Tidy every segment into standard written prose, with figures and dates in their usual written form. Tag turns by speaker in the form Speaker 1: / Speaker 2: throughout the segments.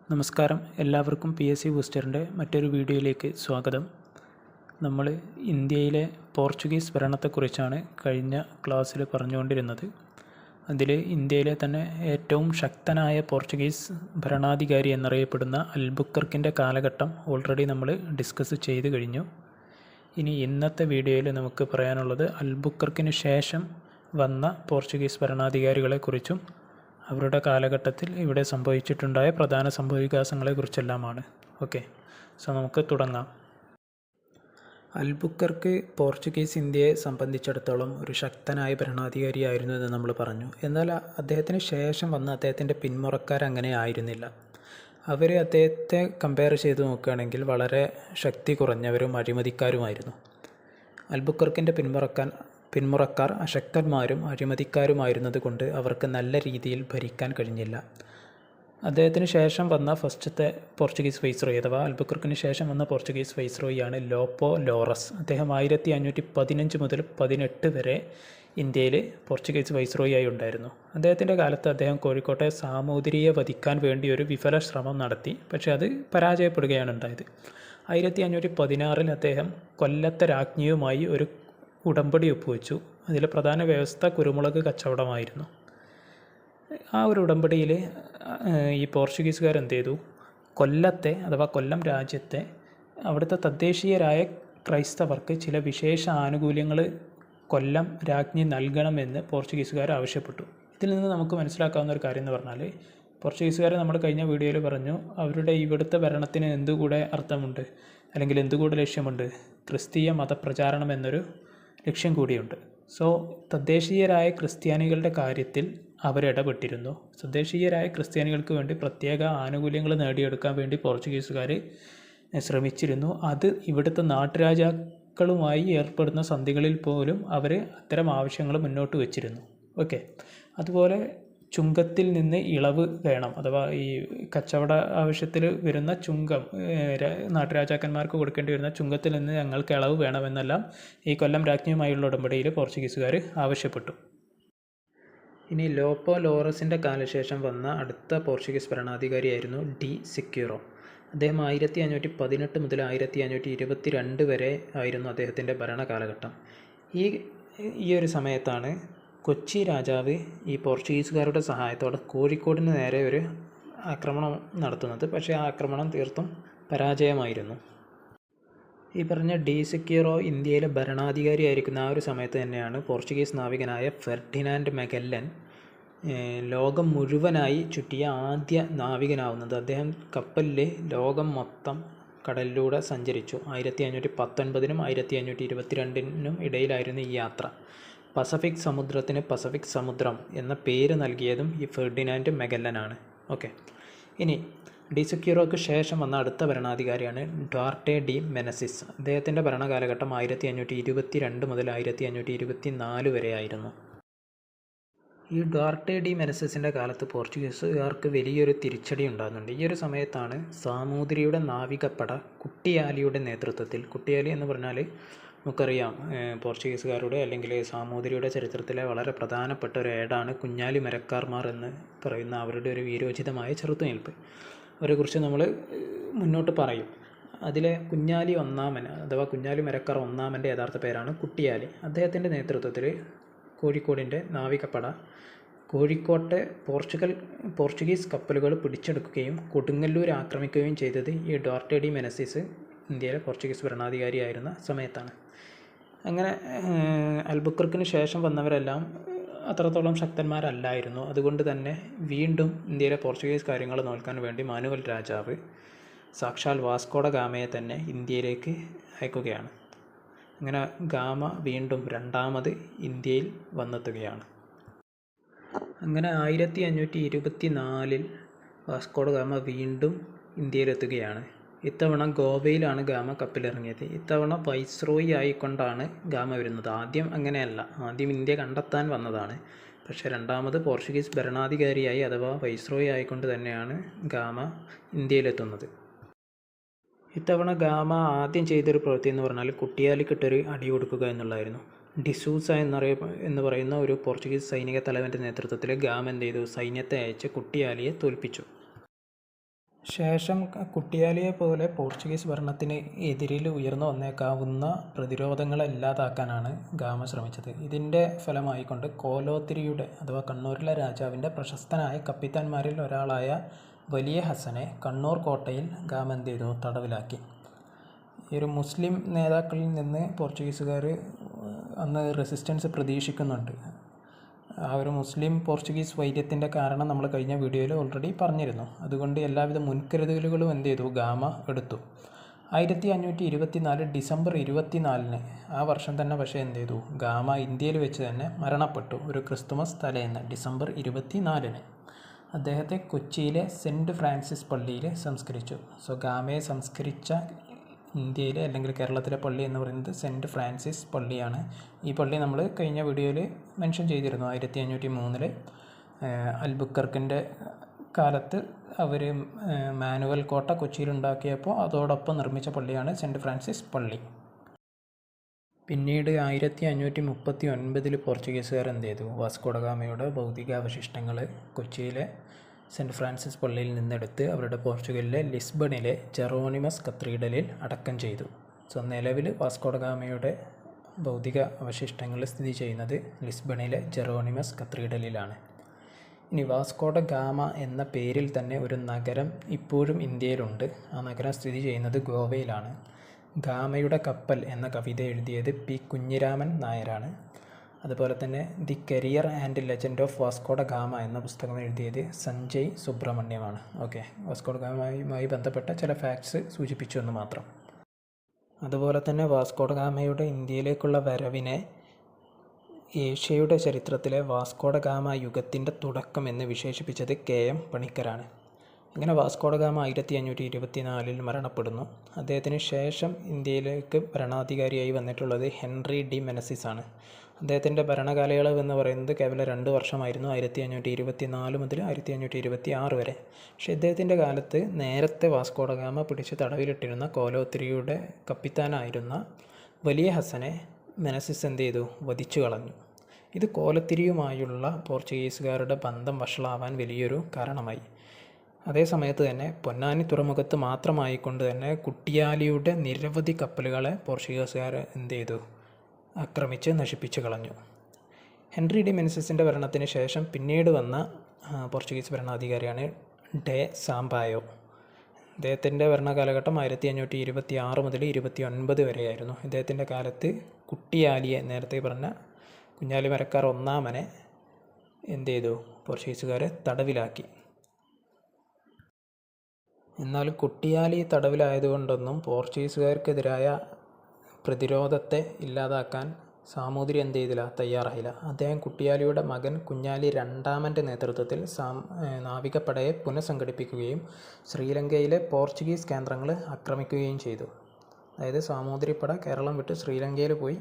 Speaker 1: നമസ്കാരം, എല്ലാവർക്കും PSC ബൂസ്റ്ററിൻ്റെ മറ്റൊരു വീഡിയോയിലേക്ക് സ്വാഗതം. നമ്മൾ ഇന്ത്യയിലെ പോർച്ചുഗീസ് ഭരണത്തെക്കുറിച്ചാണ് കഴിഞ്ഞ ക്ലാസ്സിൽ പറഞ്ഞുകൊണ്ടിരുന്നത്. അതിൽ ഇന്ത്യയിലെ തന്നെ ഏറ്റവും ശക്തനായ പോർച്ചുഗീസ് ഭരണാധികാരി എന്നറിയപ്പെടുന്ന അൽബുക്കർക്കിൻ്റെ കാലഘട്ടം ഓൾറെഡി നമ്മൾ ഡിസ്കസ് ചെയ്ത് കഴിഞ്ഞു. ഇനി ഇന്നത്തെ വീഡിയോയിൽ നമുക്ക് പറയാനുള്ളത് അൽബുക്കർക്കിന് ശേഷം വന്ന പോർച്ചുഗീസ് ഭരണാധികാരികളെക്കുറിച്ചും അവരുടെ കാലഘട്ടത്തിൽ ഇവിടെ സംഭവിച്ചിട്ടുണ്ടായ പ്രധാന സംഭവവികാസങ്ങളെക്കുറിച്ചെല്ലാമാണ്. ഓക്കെ, സോ നമുക്ക് തുടങ്ങാം. അൽബുക്കർക്ക് പോർച്ചുഗീസ് ഇന്ത്യയെ സംബന്ധിച്ചിടത്തോളം ഒരു ശക്തനായ ഭരണാധികാരിയായിരുന്നു എന്ന് നമ്മൾ പറഞ്ഞു. എന്നാൽ അദ്ദേഹത്തിന് ശേഷം വന്ന അദ്ദേഹത്തിൻ്റെ പിന്മുറക്കാരങ്ങനെ ആയിരുന്നില്ല. അവർ അദ്ദേഹത്തെ കമ്പയർ ചെയ്ത് നോക്കുകയാണെങ്കിൽ വളരെ ശക്തി കുറഞ്ഞവരും അഴിമതിക്കാരുമായിരുന്നു. അൽബുക്കർക്കിൻ്റെ പിന്മുറക്കാർ അശക്തന്മാരും അഴിമതിക്കാരുമായിരുന്നത് കൊണ്ട് അവർക്ക് നല്ല രീതിയിൽ ഭരിക്കാൻ കഴിഞ്ഞില്ല. അദ്ദേഹത്തിന് ശേഷം വന്ന ഫസ്റ്റത്തെ പോർച്ചുഗീസ് വൈസ്രോയി അഥവാ അൽബുക്കർക്കിന് ശേഷം വന്ന പോർച്ചുഗീസ് വൈസ്രോയിയാണ് ലോപ്പോ ലോറസ്. അദ്ദേഹം 1515 മുതൽ 18 വരെ ഇന്ത്യയിൽ പോർച്ചുഗീസ് വൈസ്രോയിയായി ഉണ്ടായിരുന്നു. അദ്ദേഹത്തിൻ്റെ കാലത്ത് അദ്ദേഹം കോഴിക്കോട്ടെ സാമൂതിരിയെ വധിക്കാൻ വേണ്ടി ഒരു വിഫല ശ്രമം നടത്തി. പക്ഷേ അത് പരാജയപ്പെടുകയാണ് ഉണ്ടായത്. 1516 അദ്ദേഹം കൊല്ലത്തെ രാജ്ഞിയുമായി ഒരു ഉടമ്പടി ഒപ്പുവെച്ചു. അതിലെ പ്രധാന വ്യവസ്ഥ കുരുമുളക് കച്ചവടമായിരുന്നു. ആ ഒരു ഉടമ്പടിയിൽ ഈ പോർച്ചുഗീസുകാർ എന്ത് ചെയ്തു? കൊല്ലത്തെ അഥവാ കൊല്ലം രാജ്യത്തെ അവിടുത്തെ തദ്ദേശീയരായ ക്രൈസ്തവർക്ക് ചില വിശേഷ ആനുകൂല്യങ്ങൾ കൊല്ലം രാജ്ഞി നൽകണമെന്ന് പോർച്ചുഗീസുകാർ ആവശ്യപ്പെട്ടു. ഇതിൽ നിന്ന് നമുക്ക് മനസ്സിലാക്കാവുന്ന ഒരു കാര്യം എന്ന് പറഞ്ഞാൽ, പോർച്ചുഗീസുകാർ നമ്മൾ കഴിഞ്ഞ വീഡിയോയിൽ പറഞ്ഞു, അവരുടെ ഇവിടുത്തെ ഭരണത്തിന് എന്തുകൂടെ അർത്ഥമുണ്ട്, അല്ലെങ്കിൽ എന്തുകൂടെ ലക്ഷ്യമുണ്ട്? ക്രിസ്തീയ മതപ്രചാരണം എന്നൊരു ലക്ഷ്യം കൂടിയുണ്ട്. സോ തദ്ദേശീയരായ ക്രിസ്ത്യാനികളുടെ കാര്യത്തിൽ അവരിടപെട്ടിരുന്നു. തദ്ദേശീയരായ ക്രിസ്ത്യാനികൾക്ക് വേണ്ടി പ്രത്യേക ആനുകൂല്യങ്ങൾ നേടിയെടുക്കാൻ വേണ്ടി പോർച്ചുഗീസുകാർ ശ്രമിച്ചിരുന്നു. അത് ഇവിടുത്തെ നാട്ടുരാജാക്കളുമായി ഏർപ്പെടുന്ന സന്ധികളിൽ പോലും അവർ അത്തരം ആവശ്യങ്ങൾ മുന്നോട്ട് വച്ചിരുന്നു. ഓക്കെ, അതുപോലെ ചുങ്കത്തിൽ നിന്ന് ഇളവ് വേണം, അഥവാ ഈ കച്ചവട ആവശ്യത്തിൽ വരുന്ന ചുങ്കം, നാട്ടുരാജാക്കന്മാർക്ക് കൊടുക്കേണ്ടി വരുന്ന ചുങ്കത്തിൽ നിന്ന് ഞങ്ങൾക്ക് ഇളവ് വേണമെന്നെല്ലാം ഈ കൊല്ലം രാജ്ഞിയുമായുള്ള ഉടമ്പടിയിൽ പോർച്ചുഗീസുകാർ ആവശ്യപ്പെട്ടു. ഇനി ലോപ്പോ ലോറസിൻ്റെ കാലശേഷം വന്ന അടുത്ത പോർച്ചുഗീസ് ഭരണാധികാരിയായിരുന്നു ഡി സിക്യൂറോ. അദ്ദേഹം 1518 മുതൽ 1522 വരെ ആയിരുന്നു അദ്ദേഹത്തിൻ്റെ ഭരണകാലഘട്ടം. ഈ ഒരു സമയത്താണ് കൊച്ചി രാജാവ് ഈ പോർച്ചുഗീസുകാരുടെ സഹായത്തോടെ കോഴിക്കോടിന് നേരെ ഒരു ആക്രമണം നടത്തുന്നത്. പക്ഷേ ആ ആക്രമണം തീർത്തും പരാജയമായിരുന്നു. ഈ പറഞ്ഞ ഡി സിക്യൂറോ ഇന്ത്യയിലെ ഭരണാധികാരിയായിരിക്കുന്ന ആ ഒരു സമയത്ത് തന്നെയാണ് പോർച്ചുഗീസ് നാവികനായ ഫെർഡിനാൻഡ് മഗല്ലൻ ലോകം മുഴുവനായി ചുറ്റിയ ആദ്യ നാവികനാവുന്നത്. അദ്ദേഹം കപ്പലിൽ ലോകം മൊത്തം കടലിലൂടെ സഞ്ചരിച്ചു. 1519 1522 ഇടയിലായിരുന്നു ഈ യാത്ര. പസഫിക് സമുദ്രത്തിന് പസഫിക് സമുദ്രം എന്ന പേര് നൽകിയതും ഈ ഫെർഡിനാൻഡ് മഗല്ലനാണ്. ഓക്കെ, ഇനി ഡി സിക്യൂറോയ്ക്ക് ശേഷം വന്ന അടുത്ത ഭരണാധികാരിയാണ് ഡ്വാർട്ടെ ഡി മെനസിസ്. അദ്ദേഹത്തിൻ്റെ ഭരണകാലഘട്ടം 1522 മുതൽ 1524 വരെ ആയിരുന്നു. ഈ ഡ്വാർട്ടെ ഡി മെനസിസിൻ്റെ കാലത്ത് പോർച്ചുഗീസുകാർക്ക് വലിയൊരു തിരിച്ചടി ഉണ്ടാകുന്നുണ്ട്. ഈ ഒരു സമയത്താണ് സാമൂതിരിയുടെ നാവികപ്പട കുട്ടിയാലിയുടെ നേതൃത്വത്തിൽ, കുട്ടിയാലി എന്ന് പറഞ്ഞാൽ നമുക്കറിയാം പോർച്ചുഗീസുകാരുടെ അല്ലെങ്കിൽ സാമൂതിരിയുടെ ചരിത്രത്തിലെ വളരെ പ്രധാനപ്പെട്ട ഒരു ഏടാണ് കുഞ്ഞാലി മരക്കാർമാർ എന്ന് പറയുന്ന അവരുടെ ഒരു വീരോചിതമായ ചെറുത്തുനിൽപ്പ്. അവരെക്കുറിച്ച് നമ്മൾ മുന്നോട്ട് പറയും. അതിലെ കുഞ്ഞാലി ഒന്നാമൻ അഥവാ കുഞ്ഞാലി മരക്കാർ ഒന്നാമൻ്റെ യഥാർത്ഥ പേരാണ് കുട്ടിയാലി. അദ്ദേഹത്തിൻ്റെ നേതൃത്വത്തിൽ കോഴിക്കോടിൻ്റെ നാവികപ്പട കോഴിക്കോട്ടെ പോർച്ചുഗീസ് കപ്പലുകൾ പിടിച്ചെടുക്കുകയും കൊടുങ്ങല്ലൂർ ആക്രമിക്കുകയും ചെയ്തത് ഈ ഡ്വാർട്ടെ ഡി മെനസിസ് ഇന്ത്യയിലെ പോർച്ചുഗീസ് ഭരണാധികാരിയായിരുന്ന സമയത്താണ്. അങ്ങനെ അൽബുക്കർക്കിന് ശേഷം വന്നവരെല്ലാം അത്രത്തോളം ശക്തന്മാരല്ലായിരുന്നു. അതുകൊണ്ട് തന്നെ വീണ്ടും ഇന്ത്യയിലെ പോർച്ചുഗീസ് കാര്യങ്ങൾ നോക്കാൻ വേണ്ടി മാനുവൽ രാജാവ് സാക്ഷാൽ വാസ്കോഡ ഗാമയെ തന്നെ ഇന്ത്യയിലേക്ക് അയക്കുകയാണ്. അങ്ങനെ ഗാമ വീണ്ടും രണ്ടാമത് ഇന്ത്യയിൽ വന്നെത്തുകയാണ്. അങ്ങനെ 1524 വാസ്കോഡ ഗാമ വീണ്ടും ഇന്ത്യയിലെത്തുകയാണ്. ഇത്തവണ ഗോവയിലാണ് ഗാമ കപ്പലിറങ്ങിയത്. ഇത്തവണ വൈസ്രോയി ആയിക്കൊണ്ടാണ് ഗാമ വരുന്നത്. ആദ്യം അങ്ങനെയല്ല, ആദ്യം ഇന്ത്യ കണ്ടെത്താൻ വന്നതാണ്. പക്ഷേ രണ്ടാമത് പോർച്ചുഗീസ് ഭരണാധികാരിയായി അഥവാ വൈസ്രോയി ആയിക്കൊണ്ട് തന്നെയാണ് ഗാമ ഇന്ത്യയിലെത്തുന്നത്. ഇത്തവണ ഗാമ ആദ്യം ചെയ്തൊരു പ്രവൃത്തി എന്ന് പറഞ്ഞാൽ കുട്ടിയാലിക്കിട്ടൊരു അടി കൊടുക്കുക എന്നുള്ളതായിരുന്നു. ഡിസൂസ എന്ന് പറയുന്ന ഒരു പോർച്ചുഗീസ് സൈനിക തലവൻ്റെ നേതൃത്വത്തിൽ ഗാമ എന്ത് ചെയ്തു? സൈന്യത്തെ അയച്ച് കുട്ടിയാലിയെ തോൽപ്പിച്ചു. ശേഷം കുട്ടിയാലിയെ പോലെ പോർച്ചുഗീസ് ഭരണത്തിന് എതിരിൽ ഉയർന്നു വന്നേക്കാവുന്ന പ്രതിരോധങ്ങളെ ഇല്ലാതാക്കാനാണ് ഗാമ ശ്രമിച്ചത്. ഇതിൻ്റെ ഫലമായിക്കൊണ്ട് കോലോത്തിരിയുടെ അഥവാ കണ്ണൂരിലെ രാജാവിൻ്റെ പ്രശസ്തനായ കപ്പിത്താന്മാരിൽ ഒരാളായ വലിയ ഹസനെ കണ്ണൂർ കോട്ടയിൽ ഗാമ എന്ത് ചെയ്തു? തടവിലാക്കി. ഈ ഒരു മുസ്ലിം നേതാക്കളിൽ നിന്ന് പോർച്ചുഗീസുകാർ അന്ന് റെസിസ്റ്റൻസ് പ്രതീക്ഷിക്കുന്നുണ്ട്. ആ ഒരു മുസ്ലിം പോർച്ചുഗീസ് വൈര്യത്തിൻ്റെ കാരണം നമ്മൾ കഴിഞ്ഞ വീഡിയോയിൽ ഓൾറെഡി പറഞ്ഞിരുന്നു. അതുകൊണ്ട് എല്ലാവിധ മുൻകരുതലുകളും എന്ത് ചെയ്തു? ഗാമ എടുത്തു. 1524 ഡിസംബർ 24 ആ വർഷം തന്നെ പക്ഷേ എന്ത് ചെയ്തു? ഗാമ ഇന്ത്യയിൽ വെച്ച് തന്നെ മരണപ്പെട്ടു. ഒരു ക്രിസ്തുമസ് തലേന്ന് ഡിസംബർ 24 അദ്ദേഹത്തെ കൊച്ചിയിലെ സെൻറ്റ് ഫ്രാൻസിസ് പള്ളിയിൽ സംസ്കരിച്ചു. സോ ഗാമയെ സംസ്കരിച്ച ഇന്ത്യയിലെ അല്ലെങ്കിൽ കേരളത്തിലെ പള്ളി എന്ന് പറയുന്നത് സെൻറ്റ് ഫ്രാൻസിസ് പള്ളിയാണ്. ഈ പള്ളി നമ്മൾ കഴിഞ്ഞ വീഡിയോയിൽ മെൻഷൻ ചെയ്തിരുന്നു. 1503 അൽബുക്കർക്കിൻ്റെ കാലത്ത് അവർ മാനുവൽ കോട്ട കൊച്ചിയിലുണ്ടാക്കിയപ്പോൾ അതോടൊപ്പം നിർമ്മിച്ച പള്ളിയാണ് സെൻറ്റ് ഫ്രാൻസിസ് പള്ളി. പിന്നീട് 1539 പോർച്ചുഗീസുകാർ എന്ത് ചെയ്തു? വാസ്കോഡഗാമയുടെ ഭൗതികാവശിഷ്ടങ്ങൾ കൊച്ചിയിലെ സെൻറ്റ് ഫ്രാൻസിസ് പള്ളിയിൽ നിന്നെടുത്ത് അവരുടെ പോർച്ചുഗലിലെ ലിസ്ബണിലെ ജെറോണിമസ് കത്തീഡ്രലിൽ അടക്കം ചെയ്തു. സോ നിലവിൽ വാസ്കോഡഗാമയുടെ ഭൗതിക അവശിഷ്ടങ്ങൾ സ്ഥിതി ചെയ്യുന്നത് ലിസ്ബണിലെ ജെറോണിമസ് കത്തീഡ്രലിലാണ്. ഇനി വാസ്കോഡഗാമ എന്ന പേരിൽ തന്നെ ഒരു നഗരം ഇപ്പോഴും ഇന്ത്യയിലുണ്ട്. ആ നഗരം സ്ഥിതി ചെയ്യുന്നത് ഗോവയിലാണ്. ഗാമയുടെ കപ്പൽ എന്ന കവിത എഴുതിയത് പി കുഞ്ഞിരാമൻ നായരാണ്. അതുപോലെ തന്നെ the career and legend of Vasco da Gama എന്ന പുസ്തകം എഴുതിയത് സഞ്ജയ് സുബ്രഹ്മണ്യമാണ്. ഓക്കെ, വാസ്കോഡഗാമയുമായി ബന്ധപ്പെട്ട ചില ഫാക്ട്സ് സൂചിപ്പിച്ചു എന്ന് മാത്രം. അതുപോലെ തന്നെ വാസ്കോഡഗാമയുടെ ഇന്ത്യയിലേക്കുള്ള വരവിനെ ഏഷ്യയുടെ ചരിത്രത്തിലെ വാസ്കോഡഗാമ യുഗത്തിൻ്റെ തുടക്കം എന്ന് വിശേഷിപ്പിച്ചത് KM പണിക്കരാണ്. ഇങ്ങനെ വാസ്കോഡഗാമ 1524 മരണപ്പെടുന്നു. അദ്ദേഹത്തിന് ശേഷം ഇന്ത്യയിലേക്ക് ഭരണാധികാരിയായി വന്നിട്ടുള്ളത് ഹെൻറി ഡി മെനസിസ് ആണ്. അദ്ദേഹത്തിൻ്റെ ഭരണകാലയളവ് എന്ന് പറയുന്നത് കേവലം 2 വർഷമായിരുന്നു, 1524 മുതൽ 1526 വരെ. പക്ഷേ ഇദ്ദേഹത്തിൻ്റെ കാലത്ത് നേരത്തെ വാസ്കോഡഗാമ പിടിച്ച് തടവിലിട്ടിരുന്ന കോലോത്തിരിയുടെ കപ്പിത്താനായിരുന്ന വലിയ ഹസനെ മെനസിസ് എന്ത് ചെയ്തു? വധിച്ചു കളഞ്ഞു. ഇത് കോലത്തിരിയുമായുള്ള പോർച്ചുഗീസുകാരുടെ ബന്ധം വഷളാവാൻ വലിയൊരു കാരണമായി. അതേ സമയത്ത് തന്നെ പൊന്നാനി തുറമുഖത്ത് മാത്രമായിക്കൊണ്ട് തന്നെ കുട്ടിയാലിയുടെ നിരവധി കപ്പലുകളെ പോർച്ചുഗീസുകാർ എന്ത് ചെയ്തു? ആക്രമിച്ച് നശിപ്പിച്ചു കളഞ്ഞു. ഹെൻറി ഡി മെനസിസിൻ്റെ ഭരണത്തിന് ശേഷം പിന്നീട് വന്ന പോർച്ചുഗീസ് ഭരണാധികാരിയാണ് ഡെ സാമ്പായോ. ഇദ്ദേഹത്തിൻ്റെ ഭരണകാലഘട്ടം 1526 മുതൽ 29 വരെയായിരുന്നു. ഇദ്ദേഹത്തിൻ്റെ കാലത്ത് കുട്ടിയാലിയെ, നേരത്തെ പറഞ്ഞ കുഞ്ഞാലി മരക്കാർ ഒന്നാമനെ എന്ത് ചെയ്തു? പോർച്ചുഗീസുകാരെ തടവിലാക്കി. എന്നാൽ കുട്ടിയാലി തടവിലായതുകൊണ്ടൊന്നും പോർച്ചുഗീസുകാർക്കെതിരായ പ്രതിരോധത്തെ ഇല്ലാതാക്കാൻ സാമൂതിരി എന്ത് ചെയ്തില്ല? തയ്യാറായില്ല. അദ്ദേഹം കുട്ടിയാലിയുടെ മകൻ കുഞ്ഞാലി രണ്ടാമൻ്റെ നേതൃത്വത്തിൽ നാവികപ്പടയെ പുനഃസംഘടിപ്പിക്കുകയും ശ്രീലങ്കയിലെ പോർച്ചുഗീസ് കേന്ദ്രങ്ങൾ ആക്രമിക്കുകയും ചെയ്തു. അതായത് സാമൂതിരിപ്പട കേരളം വിട്ട് ശ്രീലങ്കയിൽ പോയി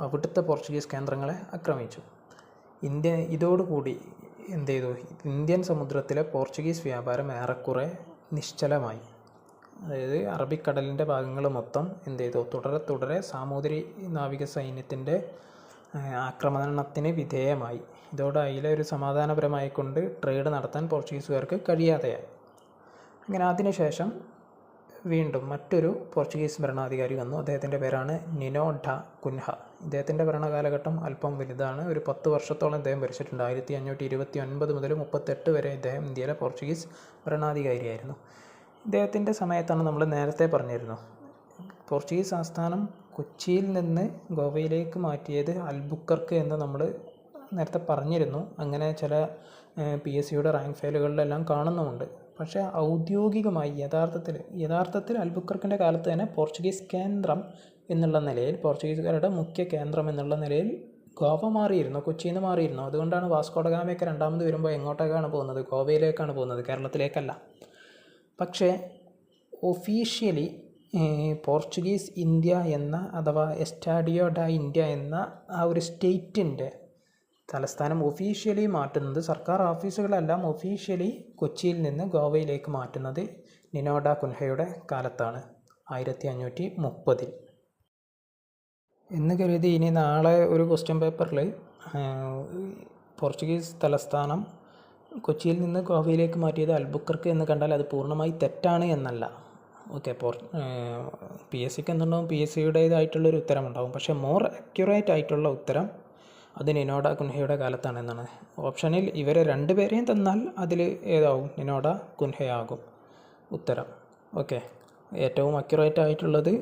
Speaker 1: അവിടുത്തെ പോർച്ചുഗീസ് കേന്ദ്രങ്ങളെ ആക്രമിച്ചു. ഇതോടുകൂടി എന്ത് ചെയ്തു? ഇന്ത്യൻ സമുദ്രത്തിലെ പോർച്ചുഗീസ് വ്യാപാരം ഏറെക്കുറെ നിശ്ചലമായി. അതായത് അറബിക്കടലിൻ്റെ ഭാഗങ്ങൾ മൊത്തം എന്ത് ചെയ്തു? തുടരെ സാമൂതിരി നാവിക സൈന്യത്തിൻ്റെ ആക്രമണത്തിന് വിധേയമായി. ഇതോടെ അതിലെ ഒരു സമാധാനപരമായിക്കൊണ്ട് ട്രേഡ് നടത്താൻ പോർച്ചുഗീസുകാർക്ക് കഴിയാതെയായി. അങ്ങനെ അതിനുശേഷം വീണ്ടും മറ്റൊരു പോർച്ചുഗീസ് ഭരണാധികാരി വന്നു. അദ്ദേഹത്തിൻ്റെ പേരാണ് നിനോ ഡ കുൻഹ. ഇദ്ദേഹത്തിൻ്റെ ഭരണകാലഘട്ടം അല്പം വലുതാണ്. ഒരു 10 വർഷത്തോളം ഇദ്ദേഹം ഭരിച്ചിട്ടുണ്ട്. 1529 മുതൽ 38 വരെ ഇദ്ദേഹം ഇന്ത്യയിലെ പോർച്ചുഗീസ് ഭരണാധികാരിയായിരുന്നു. ഇദ്ദേഹത്തിൻ്റെ സമയത്താണ് നമ്മൾ നേരത്തെ പറഞ്ഞിരുന്നു പോർച്ചുഗീസ് ആസ്ഥാനം കൊച്ചിയിൽ നിന്ന് ഗോവയിലേക്ക് മാറ്റിയത് അൽബുക്കർക്ക് എന്ന് നമ്മൾ നേരത്തെ പറഞ്ഞിരുന്നു. അങ്ങനെ ചില PSCയുടെ റാങ്ക് ഫയലുകളിലെല്ലാം കാണുന്നുമുണ്ട്. പക്ഷേ ഔദ്യോഗികമായി യഥാർത്ഥത്തിൽ അൽബുക്കർക്കിൻ്റെ കാലത്ത് തന്നെ പോർച്ചുഗീസ് കേന്ദ്രം എന്നുള്ള നിലയിൽ, പോർച്ചുഗീസുകാരുടെ മുഖ്യ കേന്ദ്രം എന്നുള്ള നിലയിൽ ഗോവ മാറിയിരുന്നു, കൊച്ചിയിൽ നിന്ന് മാറിയിരുന്നു. അതുകൊണ്ടാണ് വാസ്കോഡഗാമയൊക്കെ രണ്ടാമത് വരുമ്പോൾ എങ്ങോട്ടേക്കാണ് പോകുന്നത്? ഗോവയിലേക്കാണ് പോകുന്നത്, കേരളത്തിലേക്കല്ല. പക്ഷേ ഒഫീഷ്യലി പോർച്ചുഗീസ് ഇന്ത്യ എന്ന അഥവാ എസ്റ്റാഡിയോ ഡ ഇന്ത്യ എന്ന ആ ഒരു സ്റ്റേറ്റിൻ്റെ തലസ്ഥാനം ഒഫീഷ്യലി മാറ്റുന്നത്, സർക്കാർ ഓഫീസുകളെല്ലാം ഒഫീഷ്യലി കൊച്ചിയിൽ നിന്ന് ഗോവയിലേക്ക് മാറ്റുന്നത് നിനോ ഡ കുൻഹയുടെ കാലത്താണ്, 1530. എന്ന് കരുതി ഇനി നാളെ ഒരു ക്വസ്റ്റ്യൻ പേപ്പറിൽ പോർച്ചുഗീസ് തലസ്ഥാനം കൊച്ചിയിൽ നിന്ന് ഗോവയിലേക്ക് മാറ്റിയത് അൽബുക്കർക്ക് എന്ന് കണ്ടാൽ അത് പൂർണ്ണമായി തെറ്റാണ് എന്നല്ല. ഓക്കെ, പി എസ് സിക്ക് എന്തുണ്ടാവും, പി എസ് സിയുടേതായിട്ടുള്ളൊരു ഉത്തരമുണ്ടാവും. പക്ഷേ മോർ അക്യുറേറ്റ് ആയിട്ടുള്ള ഉത്തരം അത് നിനോഡ കുൻഹയുടെ കാലത്താണ് എന്നാണ്. ഓപ്ഷനിൽ ഇവരെ രണ്ടുപേരെയും തന്നാൽ അതിൽ ഏതാവും, നിനോഡ കുൻഹയാകും ഉത്തരം. ഓക്കെ, ഏറ്റവും അക്യുറേറ്റ് ആയിട്ടുള്ളത്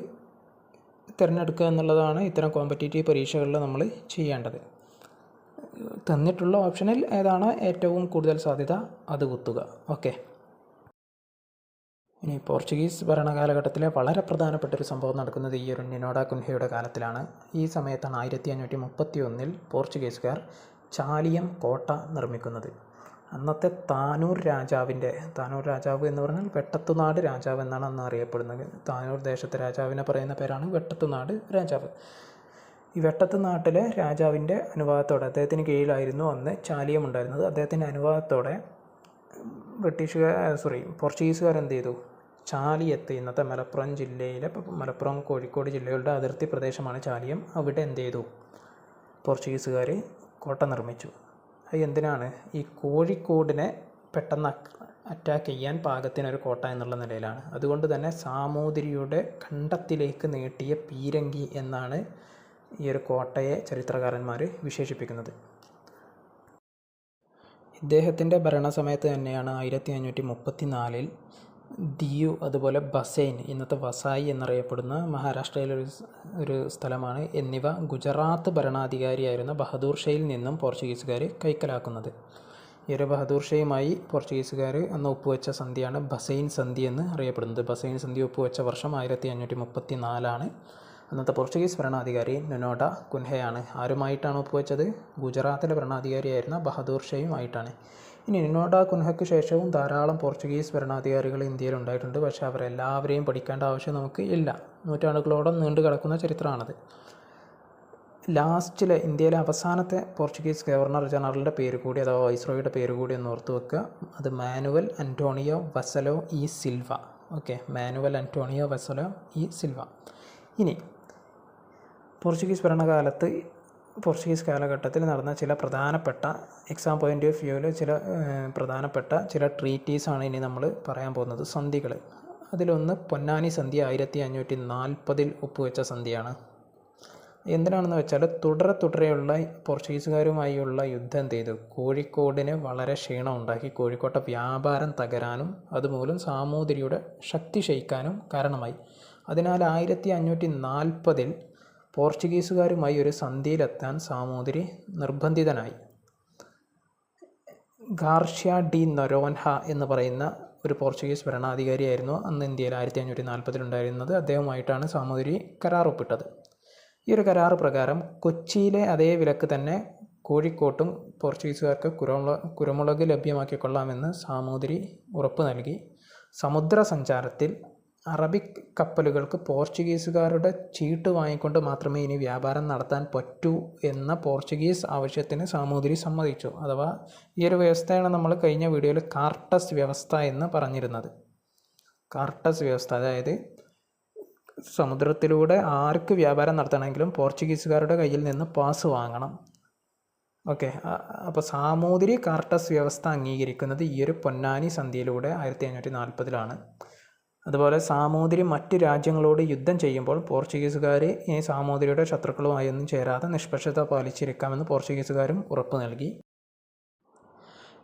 Speaker 1: തിരഞ്ഞെടുക്കുക എന്നുള്ളതാണ് ഇത്തരം കോമ്പറ്റേറ്റീവ് പരീക്ഷകളിൽ നമ്മൾ ചെയ്യേണ്ടത്. തന്നിട്ടുള്ള ഓപ്ഷനിൽ ഏതാണ് ഏറ്റവും കൂടുതൽ സാധ്യത അത് കുത്തുക. ഓക്കെ, ഇനി പോർച്ചുഗീസ് ഭരണകാലഘട്ടത്തിലെ വളരെ പ്രധാനപ്പെട്ട ഒരു സംഭവം നടക്കുന്നത് ഈ ഒരു നിനോഡ കുൻഹയുടെ കാലത്തിലാണ്. ഈ സമയത്താണ് 1531 പോർച്ചുഗീസുകാർ ചാലിയം കോട്ട നിർമ്മിക്കുന്നത്. അന്നത്തെ താനൂർ രാജാവ് എന്ന് പറഞ്ഞാൽ വെട്ടത്തുനാട് രാജാവ് എന്നാണ് അന്ന് അറിയപ്പെടുന്നത്. താനൂർ ദേശത്തെ രാജാവിനെ പറയുന്ന പേരാണ് വെട്ടത്തുനാട് രാജാവ്. ഈ വെട്ടത്തുനാട്ടിലെ രാജാവിൻ്റെ അനുവാദത്തോടെ, അദ്ദേഹത്തിന് കീഴിലായിരുന്നു അന്ന് ചാലിയം ഉണ്ടായിരുന്നത്. അദ്ദേഹത്തിൻ്റെ അനുവാദത്തോടെ പോർച്ചുഗീസുകാർ എന്ത് ചെയ്തു, ചാലിയത്ത്, ഇന്നത്തെ മലപ്പുറം ജില്ലയിലെ, മലപ്പുറം കോഴിക്കോട് ജില്ലകളുടെ അതിർത്തി പ്രദേശമാണ് ചാലിയം. അവിടെ എന്ത് ചെയ്തു, പോർച്ചുഗീസുകാർ കോട്ട നിർമ്മിച്ചു. അത് എന്തിനാണ്, ഈ കോഴിക്കോടിനെ പെട്ടെന്ന് അറ്റാക്ക് ചെയ്യാൻ പാകത്തിനൊരു കോട്ട എന്നുള്ള നിലയിലാണ്. അതുകൊണ്ട് തന്നെ സാമൂതിരിയുടെ കണ്ടത്തിലേക്ക് നീട്ടിയ പീരങ്കി എന്നാണ് ഈ ഒരു കോട്ടയെ ചരിത്രകാരന്മാർ വിശേഷിപ്പിക്കുന്നത്. ഇദ്ദേഹത്തിൻ്റെ ഭരണസമയത്ത് തന്നെയാണ് 1534 ദിയു, അതുപോലെ ബസൈൻ, ഇന്നത്തെ വസായി എന്നറിയപ്പെടുന്ന മഹാരാഷ്ട്രയിലൊരു ഒരു സ്ഥലമാണ്, എന്നിവ ഗുജറാത്ത് ഭരണാധികാരിയായിരുന്ന ബഹദൂർ ഷയിൽ നിന്നും പോർച്ചുഗീസുകാർ കൈക്കലാക്കുന്നത്. ഈ ഒരു ബഹദൂർ ഷയുമായി പോർച്ചുഗീസുകാർ അന്ന് ഒപ്പുവെച്ച സന്ധിയാണ് ബസൈൻ സന്ധി എന്ന് അറിയപ്പെടുന്നത്. ബസൈൻ സന്ധി ഒപ്പുവെച്ച വർഷം 1534. അന്നത്തെ പോർച്ചുഗീസ് ഭരണാധികാരി നിനോഡ കുൻഹയാണ്. ആരുമായിട്ടാണ് ഒപ്പുവെച്ചത്, ഗുജറാത്തിലെ ഭരണാധികാരിയായിരുന്ന ബഹദൂർ ഷയുമായിട്ടാണ്. ഇനി നിനോഡ കുൻഹയ്ക്ക് ശേഷവും ധാരാളം പോർച്ചുഗീസ് ഭരണാധികാരികൾ ഇന്ത്യയിൽ ഉണ്ടായിട്ടുണ്ട്. പക്ഷേ അവരെല്ലാവരെയും പഠിക്കേണ്ട ആവശ്യം നമുക്ക് ഇല്ല. നൂറ്റാണ്ടുകളോളം നീണ്ടു കിടക്കുന്ന ചരിത്രമാണത്. ലാസ്റ്റിലെ ഇന്ത്യയിലെ അവസാനത്തെ പോർച്ചുഗീസ് ഗവർണർ ജനറലിൻ്റെ പേര് കൂടി, അഥവാ വൈസ്രോയുടെ പേര് കൂടി ഒന്ന് ഓർത്ത് വെക്കുക. അത് Manuel Antonio Vassalo e Silva. Okay, Manuel Antonio Vassalo e Silva. ഇനി പോർച്ചുഗീസ് കാലഘട്ടത്തിൽ നടന്ന ചില പ്രധാനപ്പെട്ട എക്സാം പോയിൻ്റ് ഓഫ് വ്യൂവിൽ പ്രധാനപ്പെട്ട ചില ട്രീറ്റീസാണ് ഇനി നമ്മൾ പറയാൻ പോകുന്നത്, സന്ധികൾ. അതിലൊന്ന് പൊന്നാനി സന്ധി 1540 ഒപ്പുവെച്ച സന്ധിയാണ്. എന്തിനാണെന്ന് വെച്ചാൽ തുടരെയുള്ള പോർച്ചുഗീസുകാരുമായുള്ള യുദ്ധം എന്ത് ചെയ്തു, കോഴിക്കോടിന് വളരെ ക്ഷീണം ഉണ്ടാക്കി. കോഴിക്കോട്ടെ വ്യാപാരം തകരാനും അതുമൂലം സാമൂതിരിയുടെ ശക്തി ക്ഷയിക്കാനും കാരണമായി. അതിനാൽ 1540 പോർച്ചുഗീസുകാരുമായി ഒരു സന്ധിയിലെത്താൻ സാമൂതിരി നിർബന്ധിതനായി. ഗാർഷ്യ ഡി നൊരോൻഹ എന്ന് പറയുന്ന ഒരു പോർച്ചുഗീസ് ഭരണാധികാരിയായിരുന്നു അന്ന് ഇന്ത്യയിൽ 1540 ഉണ്ടായിരുന്നത്. അദ്ദേഹവുമായിട്ടാണ് സാമൂതിരി കരാർ ഒപ്പിട്ടത്. ഈ ഒരു കരാർ പ്രകാരം കൊച്ചിയിലെ അതേ വിലക്ക് തന്നെ കോഴിക്കോട്ടും പോർച്ചുഗീസുകാർക്ക് കുരുമുളക് ലഭ്യമാക്കിക്കൊള്ളാമെന്ന് സാമൂതിരി ഉറപ്പ് നൽകി. സമുദ്ര സഞ്ചാരത്തിൽ അറബിക് കപ്പലുകൾക്ക് പോർച്ചുഗീസുകാരുടെ ചീട്ട് വാങ്ങിക്കൊണ്ട് മാത്രമേ ഇനി വ്യാപാരം നടത്താൻ പറ്റൂ എന്ന പോർച്ചുഗീസ് ആവശ്യത്തിന് സാമൂതിരി സമ്മതിച്ചു. അഥവാ ഈ ഒരു വ്യവസ്ഥയാണ് നമ്മൾ കഴിഞ്ഞ വീഡിയോയിൽ കാർട്ടസ് വ്യവസ്ഥ എന്ന് പറഞ്ഞിരുന്നത്. കാർട്ടസ് വ്യവസ്ഥ, അതായത് സമുദ്രത്തിലൂടെ ആർക്ക് വ്യാപാരം നടത്തണമെങ്കിലും പോർച്ചുഗീസുകാരുടെ കയ്യിൽ നിന്ന് പാസ് വാങ്ങണം. ഓക്കെ, അപ്പോൾ സാമൂതിരി കാർട്ടസ് വ്യവസ്ഥ അംഗീകരിക്കുന്നത് ഈ ഒരു പൊന്നാനി സന്ധിയിലൂടെ 1540 അതുപോലെ സാമൂതിരി മറ്റ് രാജ്യങ്ങളോട് യുദ്ധം ചെയ്യുമ്പോൾ പോർച്ചുഗീസുകാർ ഈ സാമൂതിരിയുടെ ശത്രുക്കളുമായൊന്നും ചേരാതെ നിഷ്പക്ഷത പാലിച്ചിരിക്കാമെന്ന് പോർച്ചുഗീസുകാരും ഉറപ്പ് നൽകി.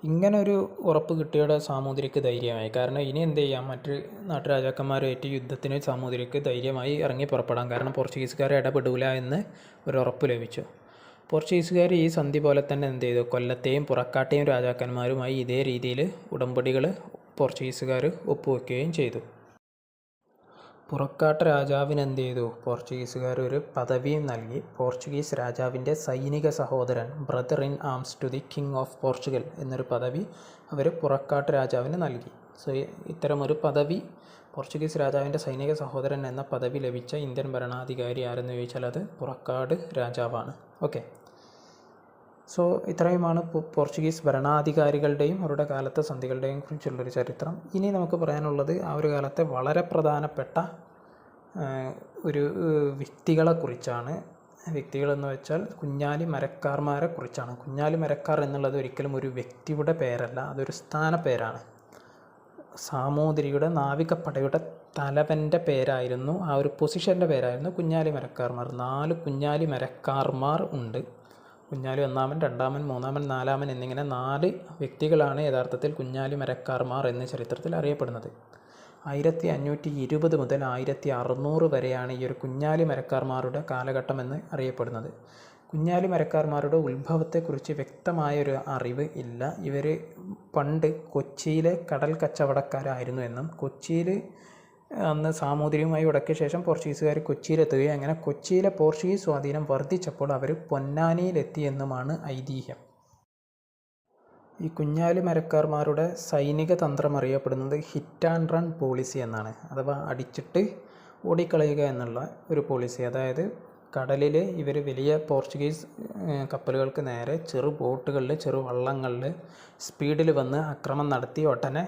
Speaker 1: ഇങ്ങനൊരു ഉറപ്പ് കിട്ടിയുടെ സാമൂതിരിക്ക് ധൈര്യമായി. കാരണം ഇനി എന്ത് ചെയ്യാം, മറ്റ് നാട്ടുരാജാക്കന്മാരുമായിട്ട് യുദ്ധത്തിന് സാമൂതിരിക്ക് ധൈര്യമായി ഇറങ്ങി പുറപ്പെടാം. കാരണം പോർച്ചുഗീസുകാരെ ഇടപെടില്ല എന്ന് ഒരു ഉറപ്പ് ലഭിച്ചു. പോർച്ചുഗീസുകാർ ഈ സന്ധി പോലെ തന്നെ എന്ത് ചെയ്തു, കൊല്ലത്തെയും പുറക്കാട്ടെയും രാജാക്കന്മാരുമായി ഇതേ രീതിയിൽ ഉടമ്പടികൾ പോർച്ചുഗീസുകാർ ഒപ്പുവെക്കുകയും ചെയ്തു. പുറക്കാട്ട് രാജാവിന് എന്ത് ചെയ്തു, പോർച്ചുഗീസുകാർ ഒരു പദവിയും നൽകി. പോർച്ചുഗീസ് രാജാവിൻ്റെ സൈനിക സഹോദരൻ, brother in arms to the king of Portugal എന്നൊരു പദവി അവർ പുറക്കാട്ട് രാജാവിന് നൽകി. സോ ഇത്തരമൊരു പദവി, പോർച്ചുഗീസ് രാജാവിൻ്റെ സൈനിക സഹോദരൻ എന്ന പദവി ലഭിച്ച ഇന്ത്യൻ ഭരണാധികാരി ആരെന്ന് ചോദിച്ചാൽ അത് പുറക്കാട് രാജാവാണ്. ഓക്കെ, സോ ഇത്രയുമാണ് പോർച്ചുഗീസ് ഭരണാധികാരികളുടെയും അവരുടെ കാലത്തെ സന്ധികളുടെയും കുറിച്ചുള്ളൊരു ചരിത്രം. ഇനി നമുക്ക് പറയാനുള്ളത് ആ ഒരു കാലത്തെ വളരെ പ്രധാനപ്പെട്ട ഒരു വ്യക്തികളെക്കുറിച്ചാണ്. വ്യക്തികളെന്ന് വെച്ചാൽ കുഞ്ഞാലി മരക്കാർമാരെ കുറിച്ചാണ്. കുഞ്ഞാലി മരക്കാർ എന്നുള്ളത് ഒരിക്കലും ഒരു വ്യക്തിയുടെ പേരല്ല, അതൊരു സ്ഥാനപ്പേരാണ്. സാമൂതിരിയുടെ നാവികപ്പടയുടെ തലവൻ്റെ പേരായിരുന്നു, ആ ഒരു പൊസിഷൻ്റെ പേരായിരുന്നു കുഞ്ഞാലി മരക്കാർമാർ. 4 കുഞ്ഞാലി മരക്കാർമാർ ഉണ്ട്. കുഞ്ഞാലി ഒന്നാമൻ, രണ്ടാമൻ, മൂന്നാമൻ, നാലാമൻ എന്നിങ്ങനെ 4 വ്യക്തികളാണ് യഥാർത്ഥത്തിൽ കുഞ്ഞാലി മരക്കാർമാർ എന്ന് ചരിത്രത്തിൽ അറിയപ്പെടുന്നത്. 1520 മുതൽ 1600 വരെയാണ് ഈ ഒരു കുഞ്ഞാലി മരക്കാർമാരുടെ കാലഘട്ടമെന്ന് അറിയപ്പെടുന്നത്. കുഞ്ഞാലി മരക്കാർമാരുടെ ഉത്ഭവത്തെക്കുറിച്ച് വ്യക്തമായൊരു അറിവ് ഇല്ല. ഇവർ പണ്ട് കൊച്ചിയിലെ കടൽ കച്ചവടക്കാരായിരുന്നു എന്നും കൊച്ചിയിൽ അന്ന് സാമൂതിരിയുമായി ഉടക്കിയ ശേഷം പോർച്ചുഗീസുകാർ കൊച്ചിയിലെത്തുകയും അങ്ങനെ കൊച്ചിയിലെ പോർച്ചുഗീസ് സ്വാധീനം വർദ്ധിച്ചപ്പോൾ അവർ പൊന്നാനിയിലെത്തി എന്നുമാണ് ഐതിഹ്യം. ഈ കുഞ്ഞാലി മരക്കാർമാരുടെ സൈനിക തന്ത്രം അറിയപ്പെടുന്നത് ഹിറ്റ് ആൻഡ് റൺ പോളിസി എന്നാണ്. അഥവാ അടിച്ചിട്ട് ഓടിക്കളയുക എന്നുള്ള ഒരു പോളിസി. അതായത് കടലിൽ ഇവർ വലിയ പോർച്ചുഗീസ് കപ്പലുകൾക്ക് നേരെ ചെറു ബോട്ടുകളിൽ, ചെറു വള്ളങ്ങളിൽ സ്പീഡിൽ വന്ന് ആക്രമണം നടത്തി ഉടനെ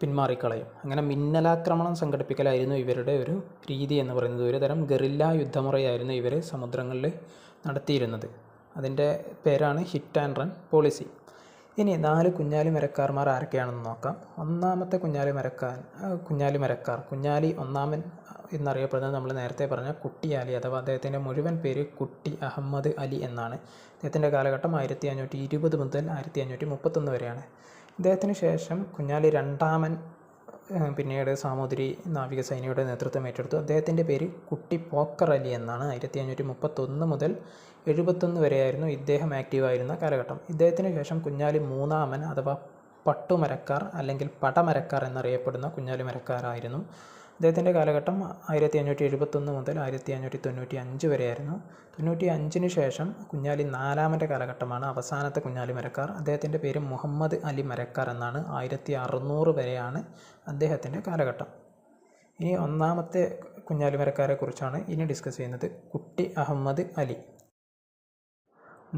Speaker 1: പിന്മാറിക്കളയും. അങ്ങനെ മിന്നലാക്രമണം സംഘടിപ്പിക്കലായിരുന്നു ഇവരുടെ ഒരു രീതി എന്ന് പറയുന്നത്. ഒരു തരം ഗറില്ല യുദ്ധമുറയായിരുന്നു ഇവർ സമുദ്രങ്ങളിൽ നടത്തിയിരുന്നത്. അതിൻ്റെ പേരാണ് ഹിറ്റ് ആൻഡ് റൺ പോളിസി. ഇനി 4 കുഞ്ഞാലി മരക്കാർമാർ ആരൊക്കെയാണെന്ന് നോക്കാം. ഒന്നാമത്തെ കുഞ്ഞാലി മരക്കാർ കുഞ്ഞാലി ഒന്നാമൻ എന്നറിയപ്പെടുന്നത് നമ്മൾ നേരത്തെ പറഞ്ഞ കുട്ടിയാലി, അഥവാ അദ്ദേഹത്തിൻ്റെ മുഴുവൻ പേര് കുട്ടി അഹമ്മദ് അലി എന്നാണ്. അദ്ദേഹത്തിൻ്റെ കാലഘട്ടം 1520 മുതൽ 1531 വരെയാണ്. ഇദ്ദേഹത്തിന് ശേഷം കുഞ്ഞാലി രണ്ടാമൻ പിന്നീട് സാമൂതിരി നാവികസേനയുടെ നേതൃത്വം ഏറ്റെടുത്തു. അദ്ദേഹത്തിൻ്റെ പേര് കുട്ടി പോക്കർ അലി എന്നാണ്. 1531 മുതൽ 71 വരെയായിരുന്നു ഇദ്ദേഹം ആക്റ്റീവായിരുന്ന കാലഘട്ടം. ഇദ്ദേഹത്തിന് ശേഷം കുഞ്ഞാലി മൂന്നാമൻ അഥവാ പട്ടുമരക്കാർ അല്ലെങ്കിൽ പടമരക്കാർ എന്നറിയപ്പെടുന്ന കുഞ്ഞാലി മരക്കാരായിരുന്നു. അദ്ദേഹത്തിൻ്റെ കാലഘട്ടം 1571 മുതൽ 1595 വരെയായിരുന്നു. 95 ശേഷം കുഞ്ഞാലി നാലാമൻ്റെ കാലഘട്ടമാണ് അവസാനത്തെ കുഞ്ഞാലി മരക്കാർ. അദ്ദേഹത്തിൻ്റെ പേര് മുഹമ്മദ് അലി മരക്കാർ എന്നാണ്. 1600 വരെയാണ് അദ്ദേഹത്തിൻ്റെ കാലഘട്ടം. ഇനി ഒന്നാമത്തെ കുഞ്ഞാലി മരക്കാരെ കുറിച്ചാണ് ഇനി ഡിസ്കസ് ചെയ്യുന്നത്. കുട്ടി അഹമ്മദ് അലി.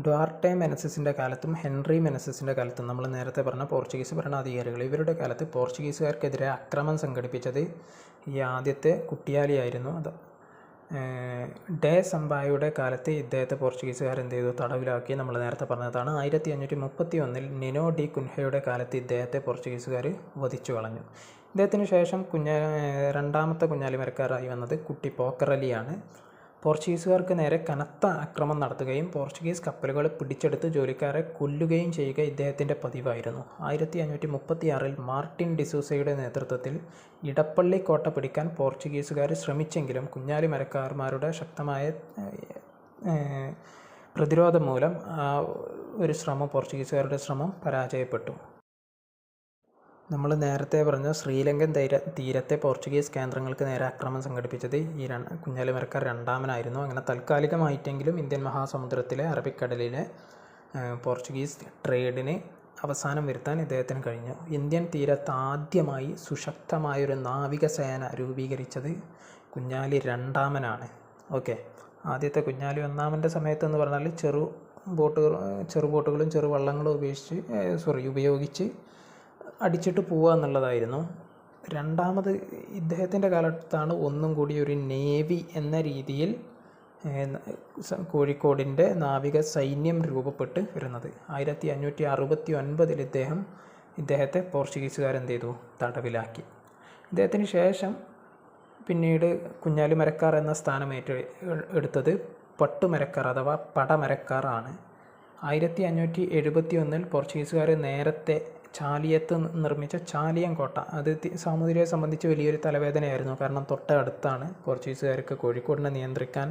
Speaker 1: ഡ്വാർട്ടെ മെനസിസിൻ്റെ കാലത്തും ഹെൻറി മെനസിസിൻ്റെ കാലത്തും നമ്മൾ നേരത്തെ പറഞ്ഞ പോർച്ചുഗീസ് ഭരണാധികാരികൾ, ഇവരുടെ കാലത്ത് പോർച്ചുഗീസുകാർക്കെതിരെ ആക്രമണം സംഘടിപ്പിച്ചത് ഈ ആദ്യത്തെ കുട്ടിയാലിയായിരുന്നു. അത് ഡേ സംബായുടെ കാലത്ത് ഇദ്ദേഹത്തെ പോർച്ചുഗീസുകാർ എന്ത് ചെയ്തു? തടവിലാക്കി. നമ്മൾ നേരത്തെ പറഞ്ഞതാണ്. 1531 നിനോ ഡി കുൻഹയുടെ കാലത്ത് ഇദ്ദേഹത്തെ പോർച്ചുഗീസുകാർ വധിച്ചു കളഞ്ഞു. ഇദ്ദേഹത്തിന് ശേഷം രണ്ടാമത്തെ കുഞ്ഞാലി മരക്കാരായി വന്നത് കുട്ടി പോക്കറലിയാണ്. പോർച്ചുഗീസുകാർക്ക് നേരെ കനത്ത ആക്രമണം നടത്തുകയും പോർച്ചുഗീസ് കപ്പലുകൾ പിടിച്ചെടുത്ത് ജോലിക്കാരെ കൊല്ലുകയും ചെയ്യുക ഇദ്ദേഹത്തിൻ്റെ പതിവായിരുന്നു. 1536 മാർട്ടിൻ ഡിസൂസയുടെ നേതൃത്വത്തിൽ ഇടപ്പള്ളി കോട്ട പിടിക്കാൻ പോർച്ചുഗീസുകാർ ശ്രമിച്ചെങ്കിലും കുഞ്ഞാലി മരക്കാർമാരുടെ ശക്തമായ പ്രതിരോധം മൂലം പോർച്ചുഗീസുകാരുടെ ശ്രമം പരാജയപ്പെട്ടു. നമ്മൾ നേരത്തെ പറഞ്ഞ ശ്രീലങ്കൻ തീരത്തെ പോർച്ചുഗീസ് കേന്ദ്രങ്ങൾക്ക് നേരെ ആക്രമണം സംഘടിപ്പിച്ചത് ഈ കുഞ്ഞാലി മരക്കാർ രണ്ടാമനായിരുന്നു. അങ്ങനെ താൽക്കാലികമായിട്ടെങ്കിലും ഇന്ത്യൻ മഹാസമുദ്രത്തിലെ അറബിക്കടലിലെ പോർച്ചുഗീസ് ട്രേഡിന് അവസാനം വരുത്താൻ ഇദ്ദേഹത്തിന് കഴിഞ്ഞു. ഇന്ത്യൻ തീരത്ത് ആദ്യമായി സുശക്തമായൊരു നാവികസേന രൂപീകരിച്ചത് കുഞ്ഞാലി രണ്ടാമനാണ്. ഓക്കെ, ആദ്യത്തെ കുഞ്ഞാലി ഒന്നാമൻ്റെ സമയത്തെന്ന് പറഞ്ഞാൽ ചെറു ബോട്ടുകളും ചെറു വള്ളങ്ങളും ഉപയോഗിച്ച് അടിച്ചിട്ട് പോവുക എന്നുള്ളതായിരുന്നു. രണ്ടാമത് ഇദ്ദേഹത്തിൻ്റെ കാലത്താണ് ഒന്നും കൂടി ഒരു നേവി എന്ന രീതിയിൽ കോഴിക്കോടിൻ്റെ നാവിക സൈന്യം രൂപപ്പെട്ട് വരുന്നത്. 1569 ഇദ്ദേഹത്തെ പോർച്ചുഗീസുകാരെന്ത് ചെയ്തു? തടവിലാക്കി. ഇദ്ദേഹത്തിന് ശേഷം പിന്നീട് കുഞ്ഞാലി മരക്കാർ എന്ന സ്ഥാനം എടുത്തത് പട്ടുമരക്കാർ അഥവാ പടമരക്കാർ ആണ്. 1571 പോർച്ചുഗീസുകാർ നേരത്തെ ചാലിയത്ത് നിർമ്മിച്ച ചാലിയം കോട്ട, അത് സാമൂതിരിയെ സംബന്ധിച്ച് വലിയൊരു തലവേദനയായിരുന്നു. കാരണം തൊട്ടടുത്താണ്. പോർച്ചുഗീസുകാർക്ക് കോഴിക്കോടിനെ നിയന്ത്രിക്കാൻ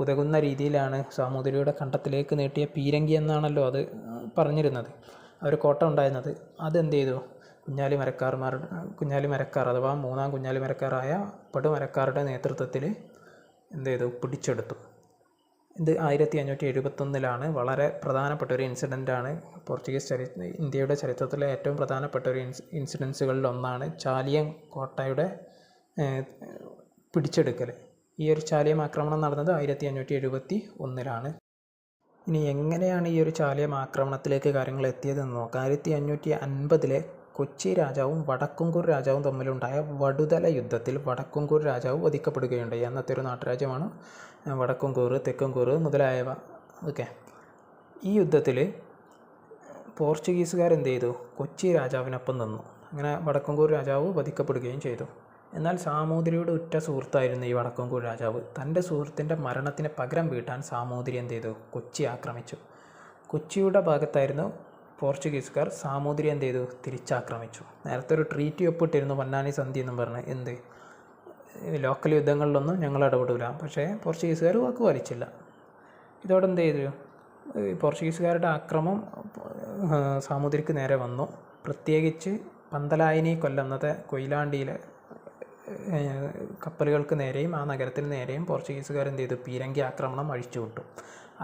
Speaker 1: ഉതകുന്ന രീതിയിലാണ് സാമൂതിരിയുടെ കണ്ടത്തിലേക്ക് നീട്ടിയ പീരങ്കി എന്നാണല്ലോ അത് പറഞ്ഞിരുന്നത്. ആ ഒരു കോട്ട ഉണ്ടായിരുന്നത്. അതെന്ത് ചെയ്തു? കുഞ്ഞാലി മരക്കാർ അഥവാ മൂന്നാം കുഞ്ഞാലി മരക്കാരായ പടുമരക്കാരുടെ നേതൃത്വത്തിൽ എന്ത് ചെയ്തു? പിടിച്ചെടുത്തു. ഇത് 1571 വളരെ പ്രധാനപ്പെട്ട ഒരു ഇൻസിഡൻ്റാണ്. ഇന്ത്യയുടെ ചരിത്രത്തിലെ ഏറ്റവും പ്രധാനപ്പെട്ട ഒരു ഇൻസിഡൻസുകളിൽ ഒന്നാണ് ചാലിയം കോട്ടയുടെ പിടിച്ചെടുക്കൽ. ഈ ഒരു ചാലിയം ആക്രമണം നടന്നത് 1571 ഇനി എങ്ങനെയാണ് ഈ ഒരു ചാലിയം ആക്രമണത്തിലേക്ക് കാര്യങ്ങൾ എത്തിയതെന്ന് നോക്കാം. 1550 കൊച്ചി രാജാവും വടക്കുംകൂർ രാജാവും തമ്മിലുണ്ടായ വടുതല യുദ്ധത്തിൽ വടക്കുംകൂർ രാജാവ് വധിക്കപ്പെടുകയുണ്ടായി. അന്നത്തെ ഒരു നാട്ടുരാജ്യമാണ് വടക്കുംകൂർ, തെക്കുംകൂർ മുതലായവ. ഓക്കെ, ഈ യുദ്ധത്തിൽ പോർച്ചുഗീസുകാർ എന്ത് ചെയ്തു? കൊച്ചി രാജാവിനൊപ്പം നിന്നു. അങ്ങനെ വടക്കുംകൂർ രാജാവ് വധിക്കപ്പെടുകയും ചെയ്തു. എന്നാൽ സാമൂതിരിയുടെ ഉറ്റ സുഹൃത്തായിരുന്നു ഈ വടക്കുംകൂർ രാജാവ്. തൻ്റെ സുഹൃത്തിൻ്റെ മരണത്തിന് പകരം വീട്ടാൻ സാമൂതിരി എന്ത് ചെയ്തു? കൊച്ചി ആക്രമിച്ചു. കൊച്ചിയുടെ ഭാഗത്തായിരുന്നു പോർച്ചുഗീസുകാർ. സാമൂതിരി എന്ത് ചെയ്തു? തിരിച്ചാക്രമിച്ചു. നേരത്തെ ഒരു ട്രീറ്റി ഒപ്പിട്ടിരുന്നു, പൊന്നാനി സന്ധി എന്നും പറഞ്ഞ്. എന്ത് ലോക്കൽ യുദ്ധങ്ങളിലൊന്നും ഞങ്ങൾ ഇടപെടില്ല. പക്ഷേ പോർച്ചുഗീസുകാർ വാക്ക് പാലിച്ചില്ല. ഇതോടെ എന്ത് ചെയ്തു? പോർച്ചുഗീസുകാരുടെ ആക്രമം സാമൂതിരിക്ക് നേരെ വന്നു. പ്രത്യേകിച്ച് പന്തലായനി കൊല്ലം, അന്നത്തെ കൊയിലാണ്ടിയിലെ കപ്പലുകൾക്ക് നേരെയും ആ നഗരത്തിന് നേരെയും പോർച്ചുഗീസുകാർ എന്ത് ചെയ്തു? പീരങ്കി ആക്രമണം അഴിച്ചുവിട്ടു.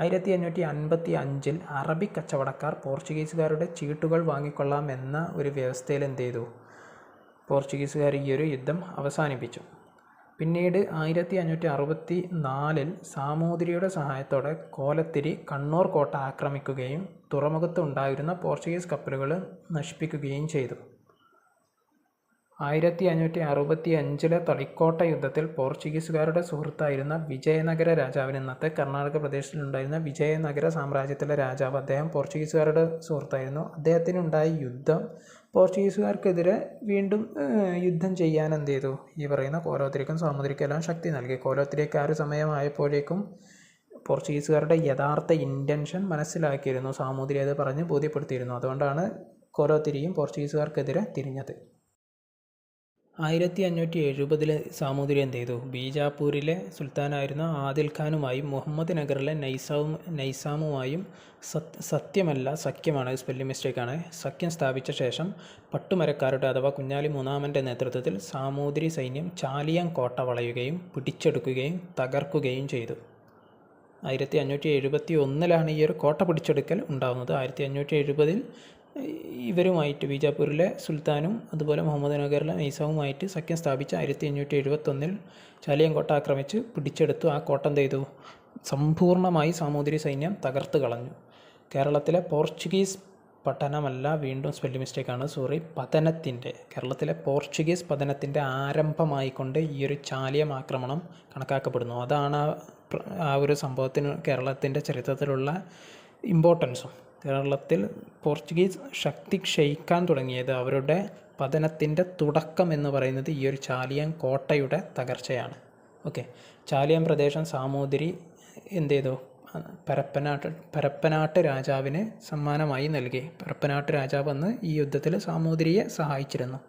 Speaker 1: 1555 അറബി കച്ചവടക്കാർ പോർച്ചുഗീസുകാരുടെ ചീട്ടുകൾ വാങ്ങിക്കൊള്ളാം എന്ന ഒരു വ്യവസ്ഥയിൽ എന്ത് ചെയ്തു? പോർച്ചുഗീസുകാർ ഈ ഒരു യുദ്ധം അവസാനിപ്പിച്ചു. പിന്നീട് 1564 സാമൂതിരിയുടെ സഹായത്തോടെ കോലത്തിരി കണ്ണൂർ കോട്ട ആക്രമിക്കുകയും തുറമുഖത്ത് ഉണ്ടായിരുന്ന പോർച്ചുഗീസ് കപ്പലുകൾ നശിപ്പിക്കുകയും ചെയ്തു. 1565 തളിക്കോട്ട യുദ്ധത്തിൽ പോർച്ചുഗീസുകാരുടെ സുഹൃത്തായിരുന്ന വിജയനഗര രാജാവിന്, ഇന്നത്തെ കർണാടക പ്രദേശത്തിലുണ്ടായിരുന്ന വിജയനഗര സാമ്രാജ്യത്തിലെ രാജാവ്, അദ്ദേഹം പോർച്ചുഗീസുകാരുടെ സുഹൃത്തായിരുന്നു. അദ്ദേഹത്തിനുണ്ടായ യുദ്ധം പോർച്ചുഗീസുകാർക്കെതിരെ വീണ്ടും യുദ്ധം ചെയ്യാൻ എന്ത് ചെയ്തു? ഈ പറയുന്ന കോലോത്തിരിക്കും സാമൂതിരിക്കും എല്ലാം ശക്തി നൽകി. കോലോത്തിരിക്ക് ആ ഒരു സമയമായപ്പോഴേക്കും പോർച്ചുഗീസുകാരുടെ യഥാർത്ഥ ഇൻറ്റൻഷൻ മനസ്സിലാക്കിയിരുന്നു. സാമൂതിരി അത് പറഞ്ഞ് ബോധ്യപ്പെടുത്തിയിരുന്നു. അതുകൊണ്ടാണ് കോലോത്തിരിയും പോർച്ചുഗീസുകാർക്കെതിരെ തിരിഞ്ഞത്. 1570 സാമൂതിരി എന്ത് ചെയ്തു? ബീജാപ്പൂരിലെ സുൽത്താനായിരുന്ന ആദിൽ ഖാനുമായും മുഹമ്മദ് നഗറിലെ നൈസാമുമായും സഖ്യമാണ്, സ്പെല്ലിംഗ് മിസ്റ്റേക്കാണ്, സഖ്യം സ്ഥാപിച്ച ശേഷം പട്ടുമരക്കാരുടെ അഥവാ കുഞ്ഞാലി മൂന്നാമൻ്റെ നേതൃത്വത്തിൽ സാമൂതിരി സൈന്യം ചാലിയം കോട്ട വളയുകയും പിടിച്ചെടുക്കുകയും തകർക്കുകയും ചെയ്തു. 1571 ഈ ഒരു കോട്ട പിടിച്ചെടുക്കൽ ഉണ്ടാകുന്നത്. 1570 ഇവരുമായിട്ട് ബീജാപ്പൂരിലെ സുൽത്താനും അതുപോലെ മുഹമ്മദ് നഗറിലെ നൈസാമുമായിട്ട് സഖ്യം സ്ഥാപിച്ച് 1571 ചാലിയം കോട്ട ആക്രമിച്ച് പിടിച്ചെടുത്തു. ആ കോട്ട എന്ത് ചെയ്തു? സമ്പൂർണ്ണമായി സാമൂതിരി സൈന്യം തകർത്ത് കളഞ്ഞു. കേരളത്തിലെ പോർച്ചുഗീസ് പതനമല്ല, വീണ്ടും സ്പെല്ലിംഗ് മിസ്റ്റേക്കാണ്, കേരളത്തിലെ പോർച്ചുഗീസ് പതനത്തിൻ്റെ ആരംഭമായിക്കൊണ്ട് ഈ ഒരു ചാലിയം ആക്രമണം കണക്കാക്കപ്പെടുന്നു. അതാണ് ആ ഒരു സംഭവത്തിന് കേരളത്തിൻ്റെ ചരിത്രത്തിലുള്ള ഇമ്പോർട്ടൻസും. കേരളത്തിൽ പോർച്ചുഗീസ് ശക്തി ക്ഷയിക്കാൻ തുടങ്ങിയത്, അവരുടെ പതനത്തിൻ്റെ തുടക്കം എന്ന് പറയുന്നത് ഈ ഒരു ചാലിയം കോട്ടയുടെ തകർച്ചയാണ്. ഓക്കെ, ചാലിയം പ്രദേശം സാമൂതിരി എന്ത് ചെയ്തു? പരപ്പനാട്ട് രാജാവിന് സമ്മാനമായി നൽകി. പരപ്പനാട്ട് രാജാവ് അന്ന് ഈ യുദ്ധത്തിൽ സാമൂതിരിയെ സഹായിച്ചിരുന്നു.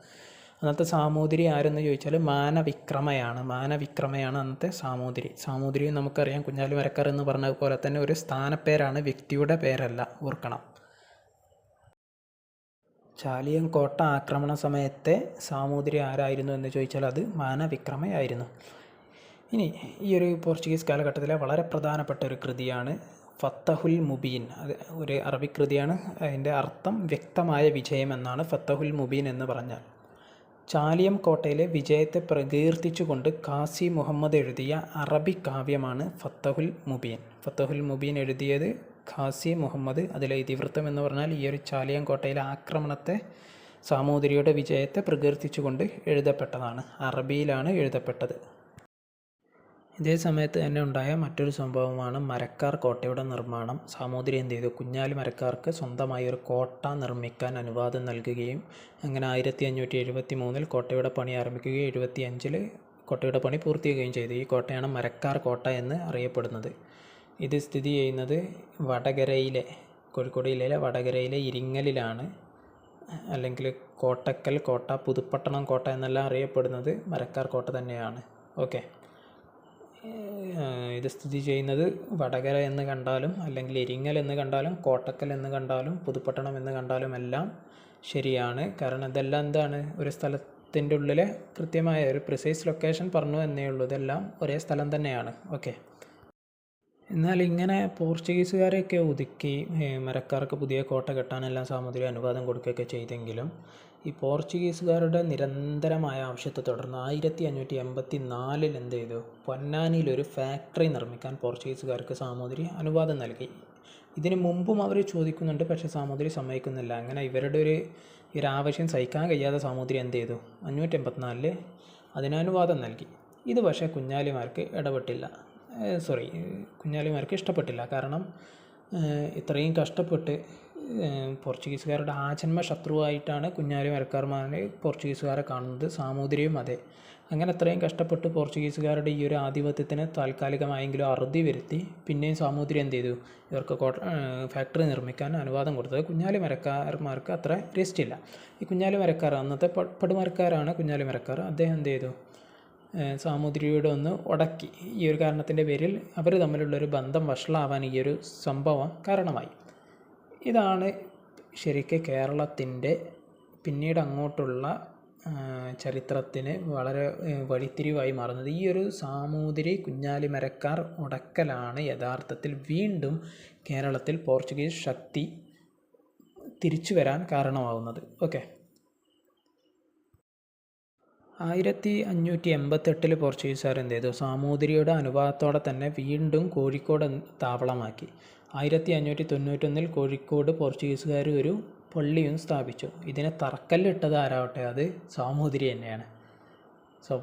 Speaker 1: അന്നത്തെ സാമൂതിരി ആരെന്ന് ചോദിച്ചാൽ മാനവിക്രമയാണ് അന്നത്തെ സാമൂതിരി നമുക്കറിയാം, കുഞ്ഞാലി മരക്കാർ എന്ന് പറഞ്ഞ പോലെ തന്നെ ഒരു സ്ഥാനപ്പേരാണ്, വ്യക്തിയുടെ പേരല്ല, ഓർക്കണം. ചാലിയം കോട്ട ആക്രമണ സമയത്തെ സാമൂതിരി ആരായിരുന്നു എന്ന് ചോദിച്ചാൽ അത് മാനവിക്രമയായിരുന്നു. ഇനി ഈ ഒരു പോർച്ചുഗീസ് കാലഘട്ടത്തിലെ വളരെ പ്രധാനപ്പെട്ട ഒരു കൃതിയാണ് ഫത്തഹുൽ മുബീൻ. അത് ഒരു അറബിക് കൃതിയാണ്. അതിൻ്റെ അർത്ഥം വ്യക്തമായ വിജയം എന്നാണ് മുബീൻ എന്ന് പറഞ്ഞാൽ. ചാലിയം കോട്ടയിലെ വിജയത്തെ പ്രകീർത്തിച്ചുകൊണ്ട് ഖാസി മുഹമ്മദ് എഴുതിയ അറബി കാവ്യമാണ് ഫത്തഹുൽ മുബീൻ എഴുതിയത് ഖാസി മുഹമ്മദ്. അതിലെ ഇതിവൃത്തം എന്ന് പറഞ്ഞാൽ ഈ ഒരു ചാലിയം കോട്ടയിലെ ആക്രമണത്തെ, സാമൂതിരിയുടെ വിജയത്തെ പ്രകീർത്തിച്ചുകൊണ്ട് എഴുതപ്പെട്ടതാണ്. അറബിയിലാണ് എഴുതപ്പെട്ടത്. ഇതേ സമയത്ത് തന്നെ ഉണ്ടായ മറ്റൊരു സംഭവമാണ് മരക്കാർ കോട്ടയുടെ നിർമ്മാണം. സാമൂതിരി എന്ത് ചെയ്തു? കുഞ്ഞാലി മരക്കാർക്ക് സ്വന്തമായി ഒരു കോട്ട നിർമ്മിക്കാൻ അനുവാദം നൽകുകയും അങ്ങനെ 1573 കോട്ടയുടെ പണി ആരംഭിക്കുകയും 75 കോട്ടയുടെ പണി പൂർത്തിയാക്കുകയും ചെയ്തു. ഈ കോട്ടയാണ് മരക്കാർ കോട്ട എന്ന് അറിയപ്പെടുന്നത്. ഇത് സ്ഥിതി ചെയ്യുന്നത് വടകരയിലെ, കോഴിക്കോട് ജില്ലയിലെ വടകരയിലെ ഇരിങ്ങലിലാണ്. അല്ലെങ്കിൽ കോട്ടക്കൽ കോട്ട, പുതുപ്പട്ടണം കോട്ട എന്നെല്ലാം അറിയപ്പെടുന്നത് മരക്കാർ കോട്ട തന്നെയാണ്. ഓക്കെ, ഇത് സ്ഥിതി ചെയ്യുന്നത് വടകര എന്ന് കണ്ടാലും അല്ലെങ്കിൽ ഇരിങ്ങൽ എന്ന് കണ്ടാലും കോട്ടക്കൽ എന്ന് കണ്ടാലും പുതുപ്പട്ടണം എന്ന് കണ്ടാലും എല്ലാം ശരിയാണ്. കാരണം ഇതെല്ലാം എന്താണ്, ഒരു സ്ഥലത്തിൻ്റെ ഉള്ളിലെ കൃത്യമായ ഒരു പ്രിസൈസ് ലൊക്കേഷൻ പറഞ്ഞു എന്നേ ഉള്ളൂ. ഇതെല്ലാം ഒരേ സ്ഥലം തന്നെയാണ്. ഓക്കെ, എന്നാൽ ഇങ്ങനെ പോർച്ചുഗീസുകാരെയൊക്കെ ഒതുക്കി മരക്കാർക്ക് പുതിയ കോട്ട കെട്ടാനെല്ലാം സാമൂതിരി അനുവാദം കൊടുക്കുകയൊക്കെ ചെയ്തെങ്കിലും ഈ പോർച്ചുഗീസുകാരുടെ നിരന്തരമായ ആവശ്യത്തെ തുടർന്ന് 1584 എന്ത് ചെയ്തു? പൊന്നാനിയിലൊരു ഫാക്ടറി നിർമ്മിക്കാൻ പോർച്ചുഗീസുകാർക്ക് സാമൂതിരി അനുവാദം നൽകി. ഇതിന് മുമ്പും അവർ ചോദിക്കുന്നുണ്ട്, പക്ഷേ സാമൂതിരി സമ്മതിക്കുന്നില്ല. അങ്ങനെ ഇവരുടെ ഒരു ആവശ്യം സഹിക്കാൻ കഴിയാതെ സാമൂതിരി എന്ത് ചെയ്തു, 584 അതിനനുവാദം നൽകി. ഇത് പക്ഷേ കുഞ്ഞാലിമാർക്ക് കുഞ്ഞാലിമാർക്ക് ഇഷ്ടപ്പെട്ടില്ല. കാരണം ഇത്രയും കഷ്ടപ്പെട്ട് പോർച്ചുഗീസുകാരുടെ ആജന്മ ശത്രുവായിട്ടാണ് കുഞ്ഞാലിമരക്കാർമാരെ പോർച്ചുഗീസുകാരെ കാണുന്നത്. സാമൂതിരിയും അതെ. അങ്ങനെ അത്രയും കഷ്ടപ്പെട്ട് പോർച്ചുഗീസുകാരുടെ ഈ ഒരു ആധിപത്യത്തിന് താൽക്കാലികമായെങ്കിലും അറുതി വരുത്തി പിന്നെയും സാമൂതിരി എന്ത് ചെയ്തു, ഇവർക്ക് ഫാക്ടറി നിർമ്മിക്കാൻ അനുവാദം കൊടുത്തത്. കുഞ്ഞാലിമരക്കാർക്ക് അത്ര രസിച്ചില്ല. ഈ കുഞ്ഞാലിമരക്കാർ അന്നത്തെ പടുമരക്കാരാണ് കുഞ്ഞാലിമരക്കാർ. അദ്ദേഹം എന്ത് ചെയ്തു, സാമൂതിരിയുടെ ഒന്ന് ഉടക്കി. ഈ ഒരു കാരണത്തിൻ്റെ പേരിൽ അവർ തമ്മിലുള്ളൊരു ബന്ധം വഷളാവാൻ ഈ ഒരു സംഭവം കാരണമായി. ഇതാണ് ശരിക്കും കേരളത്തിൻ്റെ പിന്നീട് അങ്ങോട്ടുള്ള ചരിത്രത്തിന് വളരെ വഴിത്തിരിവായി മാറുന്നത്. ഈ ഒരു സാമൂതിരി കുഞ്ഞാലിമരക്കാർ ഉടക്കലാണ് യഥാർത്ഥത്തിൽ വീണ്ടും കേരളത്തിൽ പോർച്ചുഗീസ് ശക്തി തിരിച്ചു വരാൻ കാരണമാവുന്നത്. ഓക്കെ, 1588 പോർച്ചുഗീസുകാർ എന്ത് ചെയ്തു, സാമൂതിരിയുടെ അനുവാദത്തോടെ തന്നെ വീണ്ടും കോഴിക്കോട് താവളമാക്കി. 1591 കോഴിക്കോട് പോർച്ചുഗീസുകാർ ഒരു പള്ളിയും സ്ഥാപിച്ചു. ഇതിനെ തറക്കല്ലിട്ടത് ആരാവട്ടെ, അത് സാമൂതിരി തന്നെയാണ്.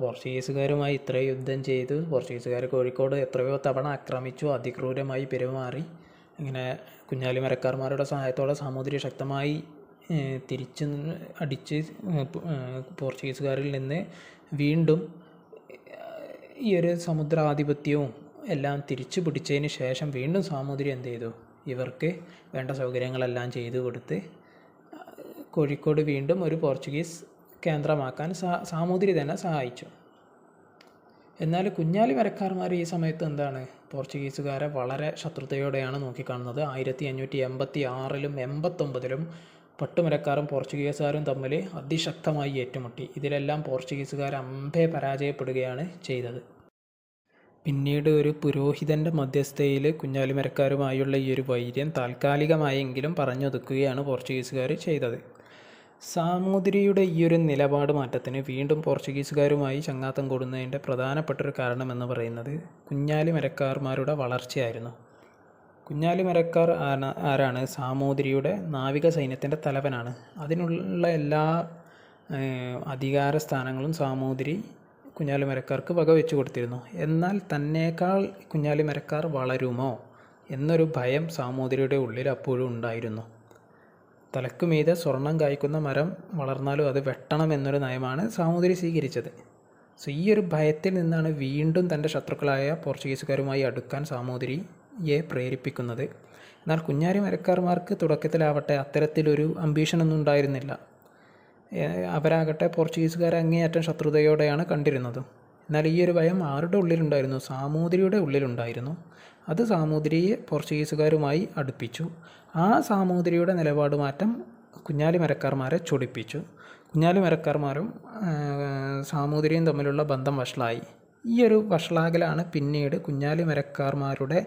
Speaker 1: പോർച്ചുഗീസുകാരുമായി ഇത്രയും യുദ്ധം ചെയ്തു, പോർച്ചുഗീസുകാർ കോഴിക്കോട് എത്രയോ തവണ ആക്രമിച്ചു, അതിക്രൂരമായി പെരുമാറി. ഇങ്ങനെ കുഞ്ഞാലിമരക്കാർമാരുടെ സഹായത്തോടെ സാമൂതിരി ശക്തമായി തിരിച്ച് അടിച്ച് പോർച്ചുഗീസുകാരിൽ നിന്ന് വീണ്ടും ഈ ഒരു സമുദ്രാധിപത്യവും എല്ലാം തിരിച്ചു പിടിച്ചതിന് ശേഷം വീണ്ടും സാമൂതിരി എന്ത് ചെയ്തു, ഇവർക്ക് വേണ്ട സൗകര്യങ്ങളെല്ലാം ചെയ്തു കൊടുത്ത് കോഴിക്കോട് വീണ്ടും ഒരു പോർച്ചുഗീസ് കേന്ദ്രമാക്കാൻ സാമൂതിരി തന്നെ സഹായിച്ചു. എന്നാൽ കുഞ്ഞാലിമരക്കാർമാർ ഈ സമയത്ത് എന്താണ്, പോർച്ചുഗീസുകാരെ വളരെ ശത്രുതയോടെയാണ് നോക്കിക്കാണുന്നത്. 1586 89 പട്ടുമരക്കാരും പോർച്ചുഗീസുകാരും തമ്മിൽ അതിശക്തമായി ഏറ്റുമുട്ടി. ഇതിലെല്ലാം പോർച്ചുഗീസുകാർ അമ്പേ പരാജയപ്പെടുകയാണ് ചെയ്തത്. പിന്നീട് ഒരു പുരോഹിതൻ്റെ മധ്യസ്ഥതയിൽ കുഞ്ഞാലിമരക്കാരുമായുള്ള ഈ ഒരു വൈര്യം താൽക്കാലികമായെങ്കിലും പറഞ്ഞൊതുക്കുകയാണ് പോർച്ചുഗീസുകാർ ചെയ്തത്. സാമൂതിരിയുടെ ഈ ഒരു നിലപാട് മാറ്റത്തിന് വീണ്ടും പോർച്ചുഗീസുകാരുമായി ചങ്ങാത്തം കൂടുന്നതിൻ്റെ പ്രധാനപ്പെട്ടൊരു കാരണമെന്ന് പറയുന്നത് കുഞ്ഞാലിമരക്കാർമാരുടെ വളർച്ചയായിരുന്നു. കുഞ്ഞാലിമരക്കാർ ആരാണ്, സാമൂതിരിയുടെ നാവിക സൈന്യത്തിൻ്റെ തലവനാണ്. അതിനുള്ള എല്ലാ അധികാര സ്ഥാനങ്ങളും സാമൂതിരി കുഞ്ഞാലിമരക്കാർക്ക് വകവെച്ചു കൊടുത്തിരുന്നു. എന്നാൽ തന്നേക്കാൾ കുഞ്ഞാലിമരക്കാർ വളരുമോ എന്നൊരു ഭയം സാമൂതിരിയുടെ ഉള്ളിൽ അപ്പോഴും ഉണ്ടായിരുന്നു. തലക്കുമീതെ സ്വർണം കായ്ക്കുന്ന മരം വളർന്നാലും അത് വെട്ടണം എന്നൊരു നയമാണ് സാമൂതിരി സ്വീകരിച്ചത്. ഈ ഒരു ഭയത്തിൽ നിന്നാണ് വീണ്ടും തൻ്റെ ശത്രുക്കളായ പോർച്ചുഗീസുകാരുമായി അടുക്കാൻ സാമൂതിരിയെ പ്രേരിപ്പിക്കുന്നത്. എന്നാൽ കുഞ്ഞാലിമരക്കാർമാർക്ക് തുടക്കത്തിലാവട്ടെ അത്തരത്തിലൊരു അംബീഷനൊന്നും ഉണ്ടായിരുന്നില്ല. അവരാകട്ടെ പോർച്ചുഗീസുകാരെ അങ്ങേയറ്റം ശത്രുതയോടെയാണ് കണ്ടിരുന്നത്. എന്നാൽ ഈ ഒരു ഭയം ആരുടെ ഉള്ളിലുണ്ടായിരുന്നു, സാമൂതിരിയുടെ ഉള്ളിലുണ്ടായിരുന്നു. അത് സാമൂതിരിയെ പോർച്ചുഗീസുകാരുമായി അടുപ്പിച്ചു. ആ സാമൂതിരിയുടെ നിലപാട് മാറ്റം കുഞ്ഞാലിമരക്കാർമാരെ ചൊടിപ്പിച്ചു. കുഞ്ഞാലിമരക്കാർമാരും സാമൂതിരിയും തമ്മിലുള്ള ബന്ധം വഷളായി. ഈ ഒരു വഷളാകലാണ് പിന്നീട് കുഞ്ഞാലിമരക്കാർമാരുടെ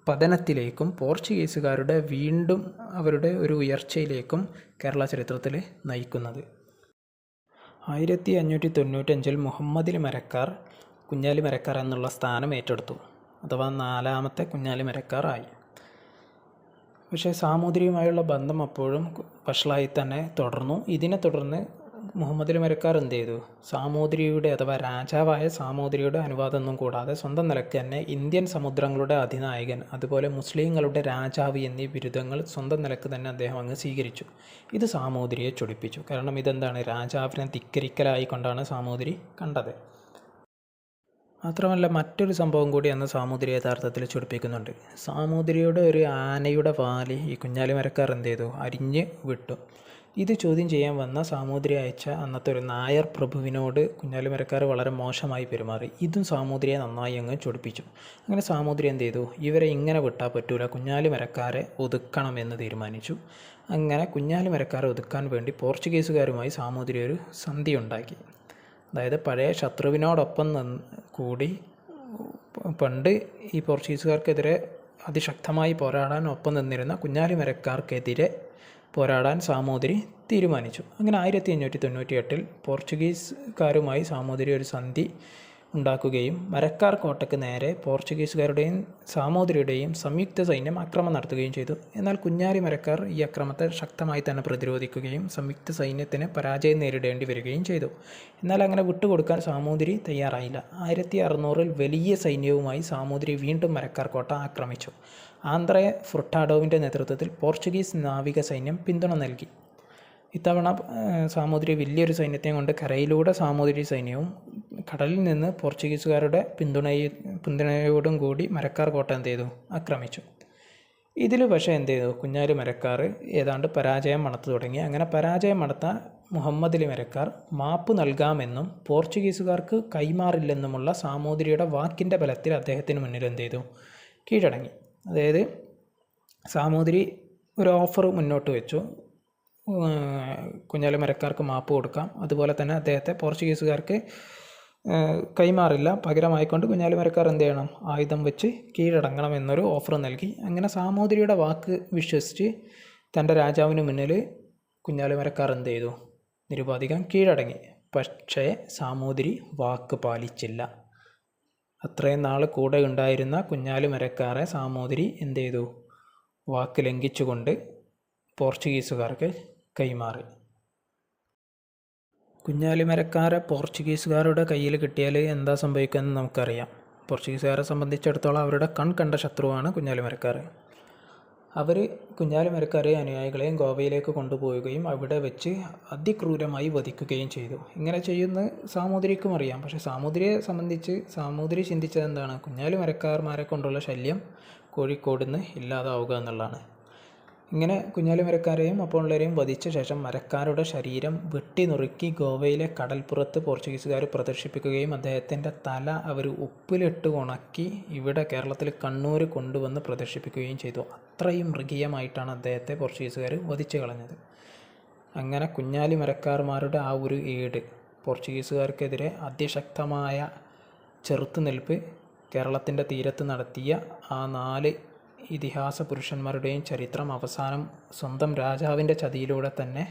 Speaker 1: പതനത്തിലേക്കും പോർച്ചുഗീസുകാരുടെ വീണ്ടും അവരുടെ ഒരു ഉയർച്ചയിലേക്കും കേരള ചരിത്രത്തിൽ നയിക്കുന്നത്. 1595 മുഹമ്മദ് മരക്കാർ കുഞ്ഞാലിമരക്കാർ എന്നുള്ള സ്ഥാനം ഏറ്റെടുത്തു, അഥവാ 4ാമത്തെ കുഞ്ഞാലിമരക്കാർ ആയി. പക്ഷേ സാമൂതിരിയുമായുള്ള ബന്ധം അപ്പോഴും വഷളായി തന്നെ തുടർന്നു. ഇതിനെ തുടർന്ന് മുഹമ്മദ് മരക്കാർ എന്ത് ചെയ്തു, സാമൂതിരിയുടെ അഥവാ രാജാവായ സാമൂതിരിയുടെ അനുവാദമൊന്നും കൂടാതെ സ്വന്തം നിലയ്ക്ക് തന്നെ ഇന്ത്യൻ സമുദ്രങ്ങളുടെ അധിനായകൻ, അതുപോലെ മുസ്ലിങ്ങളുടെ രാജാവ് എന്നീ ബിരുദങ്ങൾ സ്വന്തം നിലയ്ക്ക് തന്നെ അദ്ദേഹം അങ്ങ് സ്വീകരിച്ചു. ഇത് സാമൂതിരിയെ ചൊടിപ്പിച്ചു. കാരണം ഇതെന്താണ്, രാജാവിനെ ധിക്കരിക്കലായി കൊണ്ടാണ് സാമൂതിരി കണ്ടത്. മാത്രമല്ല മറ്റൊരു സംഭവം കൂടി അന്ന് സാമൂതിരി യഥാർത്ഥത്തിൽ ചൊടിപ്പിക്കുന്നുണ്ട്. സാമൂതിരിയുടെ ഒരു ആനയുടെ വാല് ഈ കുഞ്ഞാലിമരക്കാർ എന്ത് ചെയ്തു, അരിഞ്ഞ് വിട്ടു. ഇത് ചോദ്യം ചെയ്യാൻ വന്ന സാമൂതിരി അയച്ച അന്നത്തെ ഒരു നായർ പ്രഭുവിനോട് കുഞ്ഞാലിമരക്കാർ വളരെ മോശമായി പെരുമാറി. ഇതും സാമൂതിരിയെ നന്നായി അങ്ങ് ചൊടിപ്പിച്ചു. അങ്ങനെ സാമൂതിരി എന്ത് ചെയ്തു, ഇവരെ ഇങ്ങനെ വിട്ടാൽ പറ്റൂല, കുഞ്ഞാലിമരക്കാരെ ഒതുക്കണമെന്ന് തീരുമാനിച്ചു. അങ്ങനെ കുഞ്ഞാലിമരക്കാരെ ഒതുക്കാൻ വേണ്ടി പോർച്ചുഗീസുകാരുമായി സാമൂതിരി ഒരു സന്ധി ഉണ്ടാക്കി. അതായത് പഴയ ശത്രുവിനോടൊപ്പം കൂടി പണ്ട് ഈ പോർച്ചുഗീസുകാർക്കെതിരെ അതിശക്തമായി പോരാടാൻ ഒപ്പം നിന്നിരുന്ന കുഞ്ഞാലിമരക്കാർക്കെതിരെ പോരാടാൻ സാമൂതിരി തീരുമാനിച്ചു. അങ്ങനെ 1598 പോർച്ചുഗീസുകാരുമായി സാമൂതിരി ഒരു സന്ധി ഉണ്ടാക്കുകയും മരക്കാർ കോട്ടയ്ക്ക് നേരെ പോർച്ചുഗീസുകാരുടെയും സാമൂതിരിയുടെയും സംയുക്ത സൈന്യം ആക്രമണം നടത്തുകയും ചെയ്തു. എന്നാൽ കുഞ്ഞാലി മരക്കാർ ഈ അക്രമത്തെ ശക്തമായി തന്നെ പ്രതിരോധിക്കുകയും സംയുക്ത സൈന്യത്തിന് പരാജയം നേരിടേണ്ടി വരികയും ചെയ്തു. എന്നാൽ അങ്ങനെ വിട്ടുകൊടുക്കാൻ സാമൂതിരി തയ്യാറായില്ല. 1600 വലിയ സൈന്യവുമായി സാമൂതിരി വീണ്ടും മരക്കാർ കോട്ട ആക്രമിച്ചു. ആന്ത്രേ ഫുർട്ടാഡോവിൻ്റെ നേതൃത്വത്തിൽ പോർച്ചുഗീസ് നാവിക സൈന്യം പിന്തുണ നൽകി. ഇത്തവണ സാമൂതിരി വലിയൊരു സൈന്യത്തെയും കൊണ്ട് കരയിലൂടെ സാമൂതിരി സൈന്യവും കടലിൽ നിന്ന് പോർച്ചുഗീസുകാരുടെ പിന്തുണയോടും കൂടി മരക്കാർ കോട്ട എന്ത് ചെയ്തു? ആക്രമിച്ചു. ഇതിൽ പക്ഷേ എന്ത് ചെയ്തു? കുഞ്ഞാലി മരക്കാർ ഏതാണ്ട് പരാജയം മണത്തു തുടങ്ങി. അങ്ങനെ പരാജയം മണത്ത മുഹമ്മദ് അലി മരക്കാർ മാപ്പ് നൽകാമെന്നും പോർച്ചുഗീസുകാർക്ക് കൈമാറില്ലെന്നുമുള്ള സാമൂതിരിയുടെ വാക്കിൻ്റെ ബലത്തിൽ അദ്ദേഹത്തിന് മുന്നിൽ എന്ത് ചെയ്തു? കീഴടങ്ങി. അതായത് സാമൂതിരി ഒരു ഓഫർ മുന്നോട്ട് വെച്ചു. കുഞ്ഞാലി മരക്കാർക്ക് മാപ്പ് കൊടുക്കാം, അതുപോലെ തന്നെ അദ്ദേഹത്തെ പോർച്ചുഗീസുകാർക്ക് കൈമാറില്ല, പകരമായിക്കൊണ്ട് കുഞ്ഞാലി മരക്കാർ എന്ത് ചെയ്യണം? ആയുധം വെച്ച് കീഴടങ്ങണം എന്നൊരു ഓഫർ നൽകി. അങ്ങനെ സാമൂതിരിയുടെ വാക്ക് വിശ്വസിച്ച് തൻ്റെ രാജാവിന് മുന്നിൽ കുഞ്ഞാലി മരക്കാർ എന്ത് ചെയ്തു? നിരുപാധികം കീഴടങ്ങി. പക്ഷേ സാമൂതിരി വാക്ക് പാലിച്ചില്ല. അത്രയും നാൾ കൂടെ ഉണ്ടായിരുന്ന കുഞ്ഞാലി മരക്കാരെ സാമൂതിരി എന്ത് ചെയ്തു? വാക്ക് ലംഘിച്ചുകൊണ്ട് പോർച്ചുഗീസുകാർക്ക് കൈമാറി. കുഞ്ഞാലി മരക്കാരെ പോർച്ചുഗീസുകാരുടെ കയ്യിൽ കിട്ടിയാൽ എന്താ സംഭവിക്കുകയെന്ന് നമുക്കറിയാം. പോർച്ചുഗീസുകാരെ സംബന്ധിച്ചിടത്തോളം അവരുടെ കണ്ട ശത്രുവാണ് കുഞ്ഞാലി മരക്കാർ. അവർ കുഞ്ഞാലി മരക്കാരെ അനുയായികളെയും ഗോവയിലേക്ക് കൊണ്ടുപോവുകയും അവിടെ വെച്ച് അതിക്രൂരമായി വധിക്കുകയും ചെയ്തു. ഇങ്ങനെ ചെയ്യുന്ന സാമൂതിരിക്കും അറിയാം. പക്ഷേ സാമൂതിരിയെ സംബന്ധിച്ച് സാമൂതിരി ചിന്തിച്ചത് എന്താണ്? കുഞ്ഞാലി മരക്കാർമാരെ കൊണ്ടുള്ള ശല്യം കോഴിക്കോട് നിന്ന് ഇല്ലാതാവുക എന്നുള്ളതാണ്. ഇങ്ങനെ കുഞ്ഞാലി മരക്കാരെയും അപ്പോഴുള്ളവരെയും വധിച്ച ശേഷം മരക്കാരുടെ ശരീരം വെട്ടി നുറുക്കി ഗോവയിലെ കടൽപ്പുറത്ത് പോർച്ചുഗീസുകാർ പ്രദർശിപ്പിക്കുകയും അദ്ദേഹത്തിൻ്റെ തല അവർ ഉപ്പിലിട്ട് ഉണക്കി ഇവിടെ കേരളത്തിൽ കണ്ണൂർ കൊണ്ടുവന്ന് പ്രദർശിപ്പിക്കുകയും ചെയ്തു. അത്രയും മൃഗീയമായിട്ടാണ് അദ്ദേഹത്തെ പോർച്ചുഗീസുകാർ വധിച്ചു കളഞ്ഞത്. അങ്ങനെ കുഞ്ഞാലി മരക്കാർമാരുടെ ആ ഒരു ഏട് പോർച്ചുഗീസുകാർക്കെതിരെ അതിശക്തമായ ചെറുത്തുനിൽപ്പ് കേരളത്തിൻ്റെ തീരത്ത് നടത്തിയ ആ 4 ഇതിഹാസ പുരുഷന്മാരുടെയും ചരിത്രം അവസാനം സ്വന്തം രാജാവിൻ്റെ ചതിയിലൂടെ തന്നെ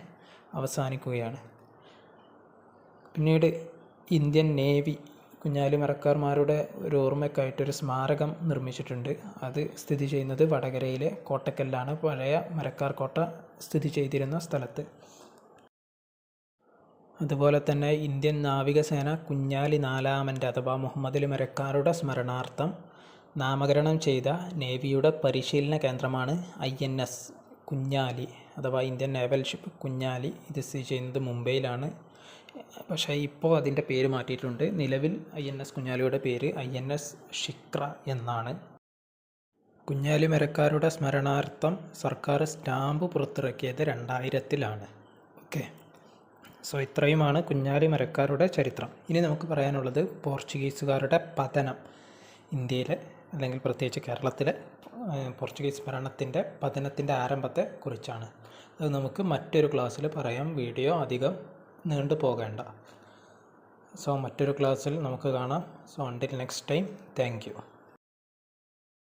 Speaker 1: അവസാനിക്കുകയാണ്. പിന്നീട് ഇന്ത്യൻ നേവി കുഞ്ഞാലി മരക്കാർമാരുടെ ഒരു ഓർമ്മയ്ക്കായിട്ടൊരു സ്മാരകം നിർമ്മിച്ചിട്ടുണ്ട്. അത് സ്ഥിതി ചെയ്യുന്നത് വടകരയിലെ കോട്ടക്കലിലാണ്, പഴയ മരക്കാർ കോട്ട സ്ഥിതി ചെയ്തിരുന്ന സ്ഥലത്ത്. അതുപോലെ തന്നെ ഇന്ത്യൻ നാവികസേന കുഞ്ഞാലി 4-ാമൻ്റെ അഥവാ മുഹമ്മദ് അലി മരക്കാരുടെ സ്മരണാർത്ഥം നാമകരണം ചെയ്ത നേവിയുടെ പരിശീലന കേന്ദ്രമാണ് INS കുഞ്ഞാലി അഥവാ ഇന്ത്യൻ നേവൽ ഷിപ്പ് കുഞ്ഞാലി. ഇത് സ്ഥിതി ചെയ്യുന്നത് മുംബൈയിലാണ്. പക്ഷേ ഇപ്പോൾ അതിൻ്റെ പേര് മാറ്റിയിട്ടുണ്ട്. നിലവിൽ INS കുഞ്ഞാലിയുടെ പേര് INS ഷിക്ര എന്നാണ്. കുഞ്ഞാലി മരക്കാരുടെ സ്മരണാർത്ഥം സർക്കാർ സ്റ്റാമ്പ് പുറത്തിറക്കിയത് 2000-ലാണ്. ഓക്കെ, സോ ഇത്രയുമാണ് കുഞ്ഞാലി മരക്കാരുടെ ചരിത്രം. ഇനി നമുക്ക് പറയാനുള്ളത് പോർച്ചുഗീസുകാരുടെ പതനം, ഇന്ത്യയിലെ അല്ലെങ്കിൽ പ്രത്യേകിച്ച് കേരളത്തിലെ പോർച്ചുഗീസ് ഭരണത്തിൻ്റെ പതനത്തിൻ്റെ ആരംഭത്തെ കുറിച്ചാണ്. അത് നമുക്ക് മറ്റൊരു ക്ലാസ്സിൽ പറയാം. വീഡിയോ അധികം നീണ്ടു പോകേണ്ട. സോ മറ്റൊരു ക്ലാസ്സിൽ നമുക്ക് കാണാം. So until next time, thank you.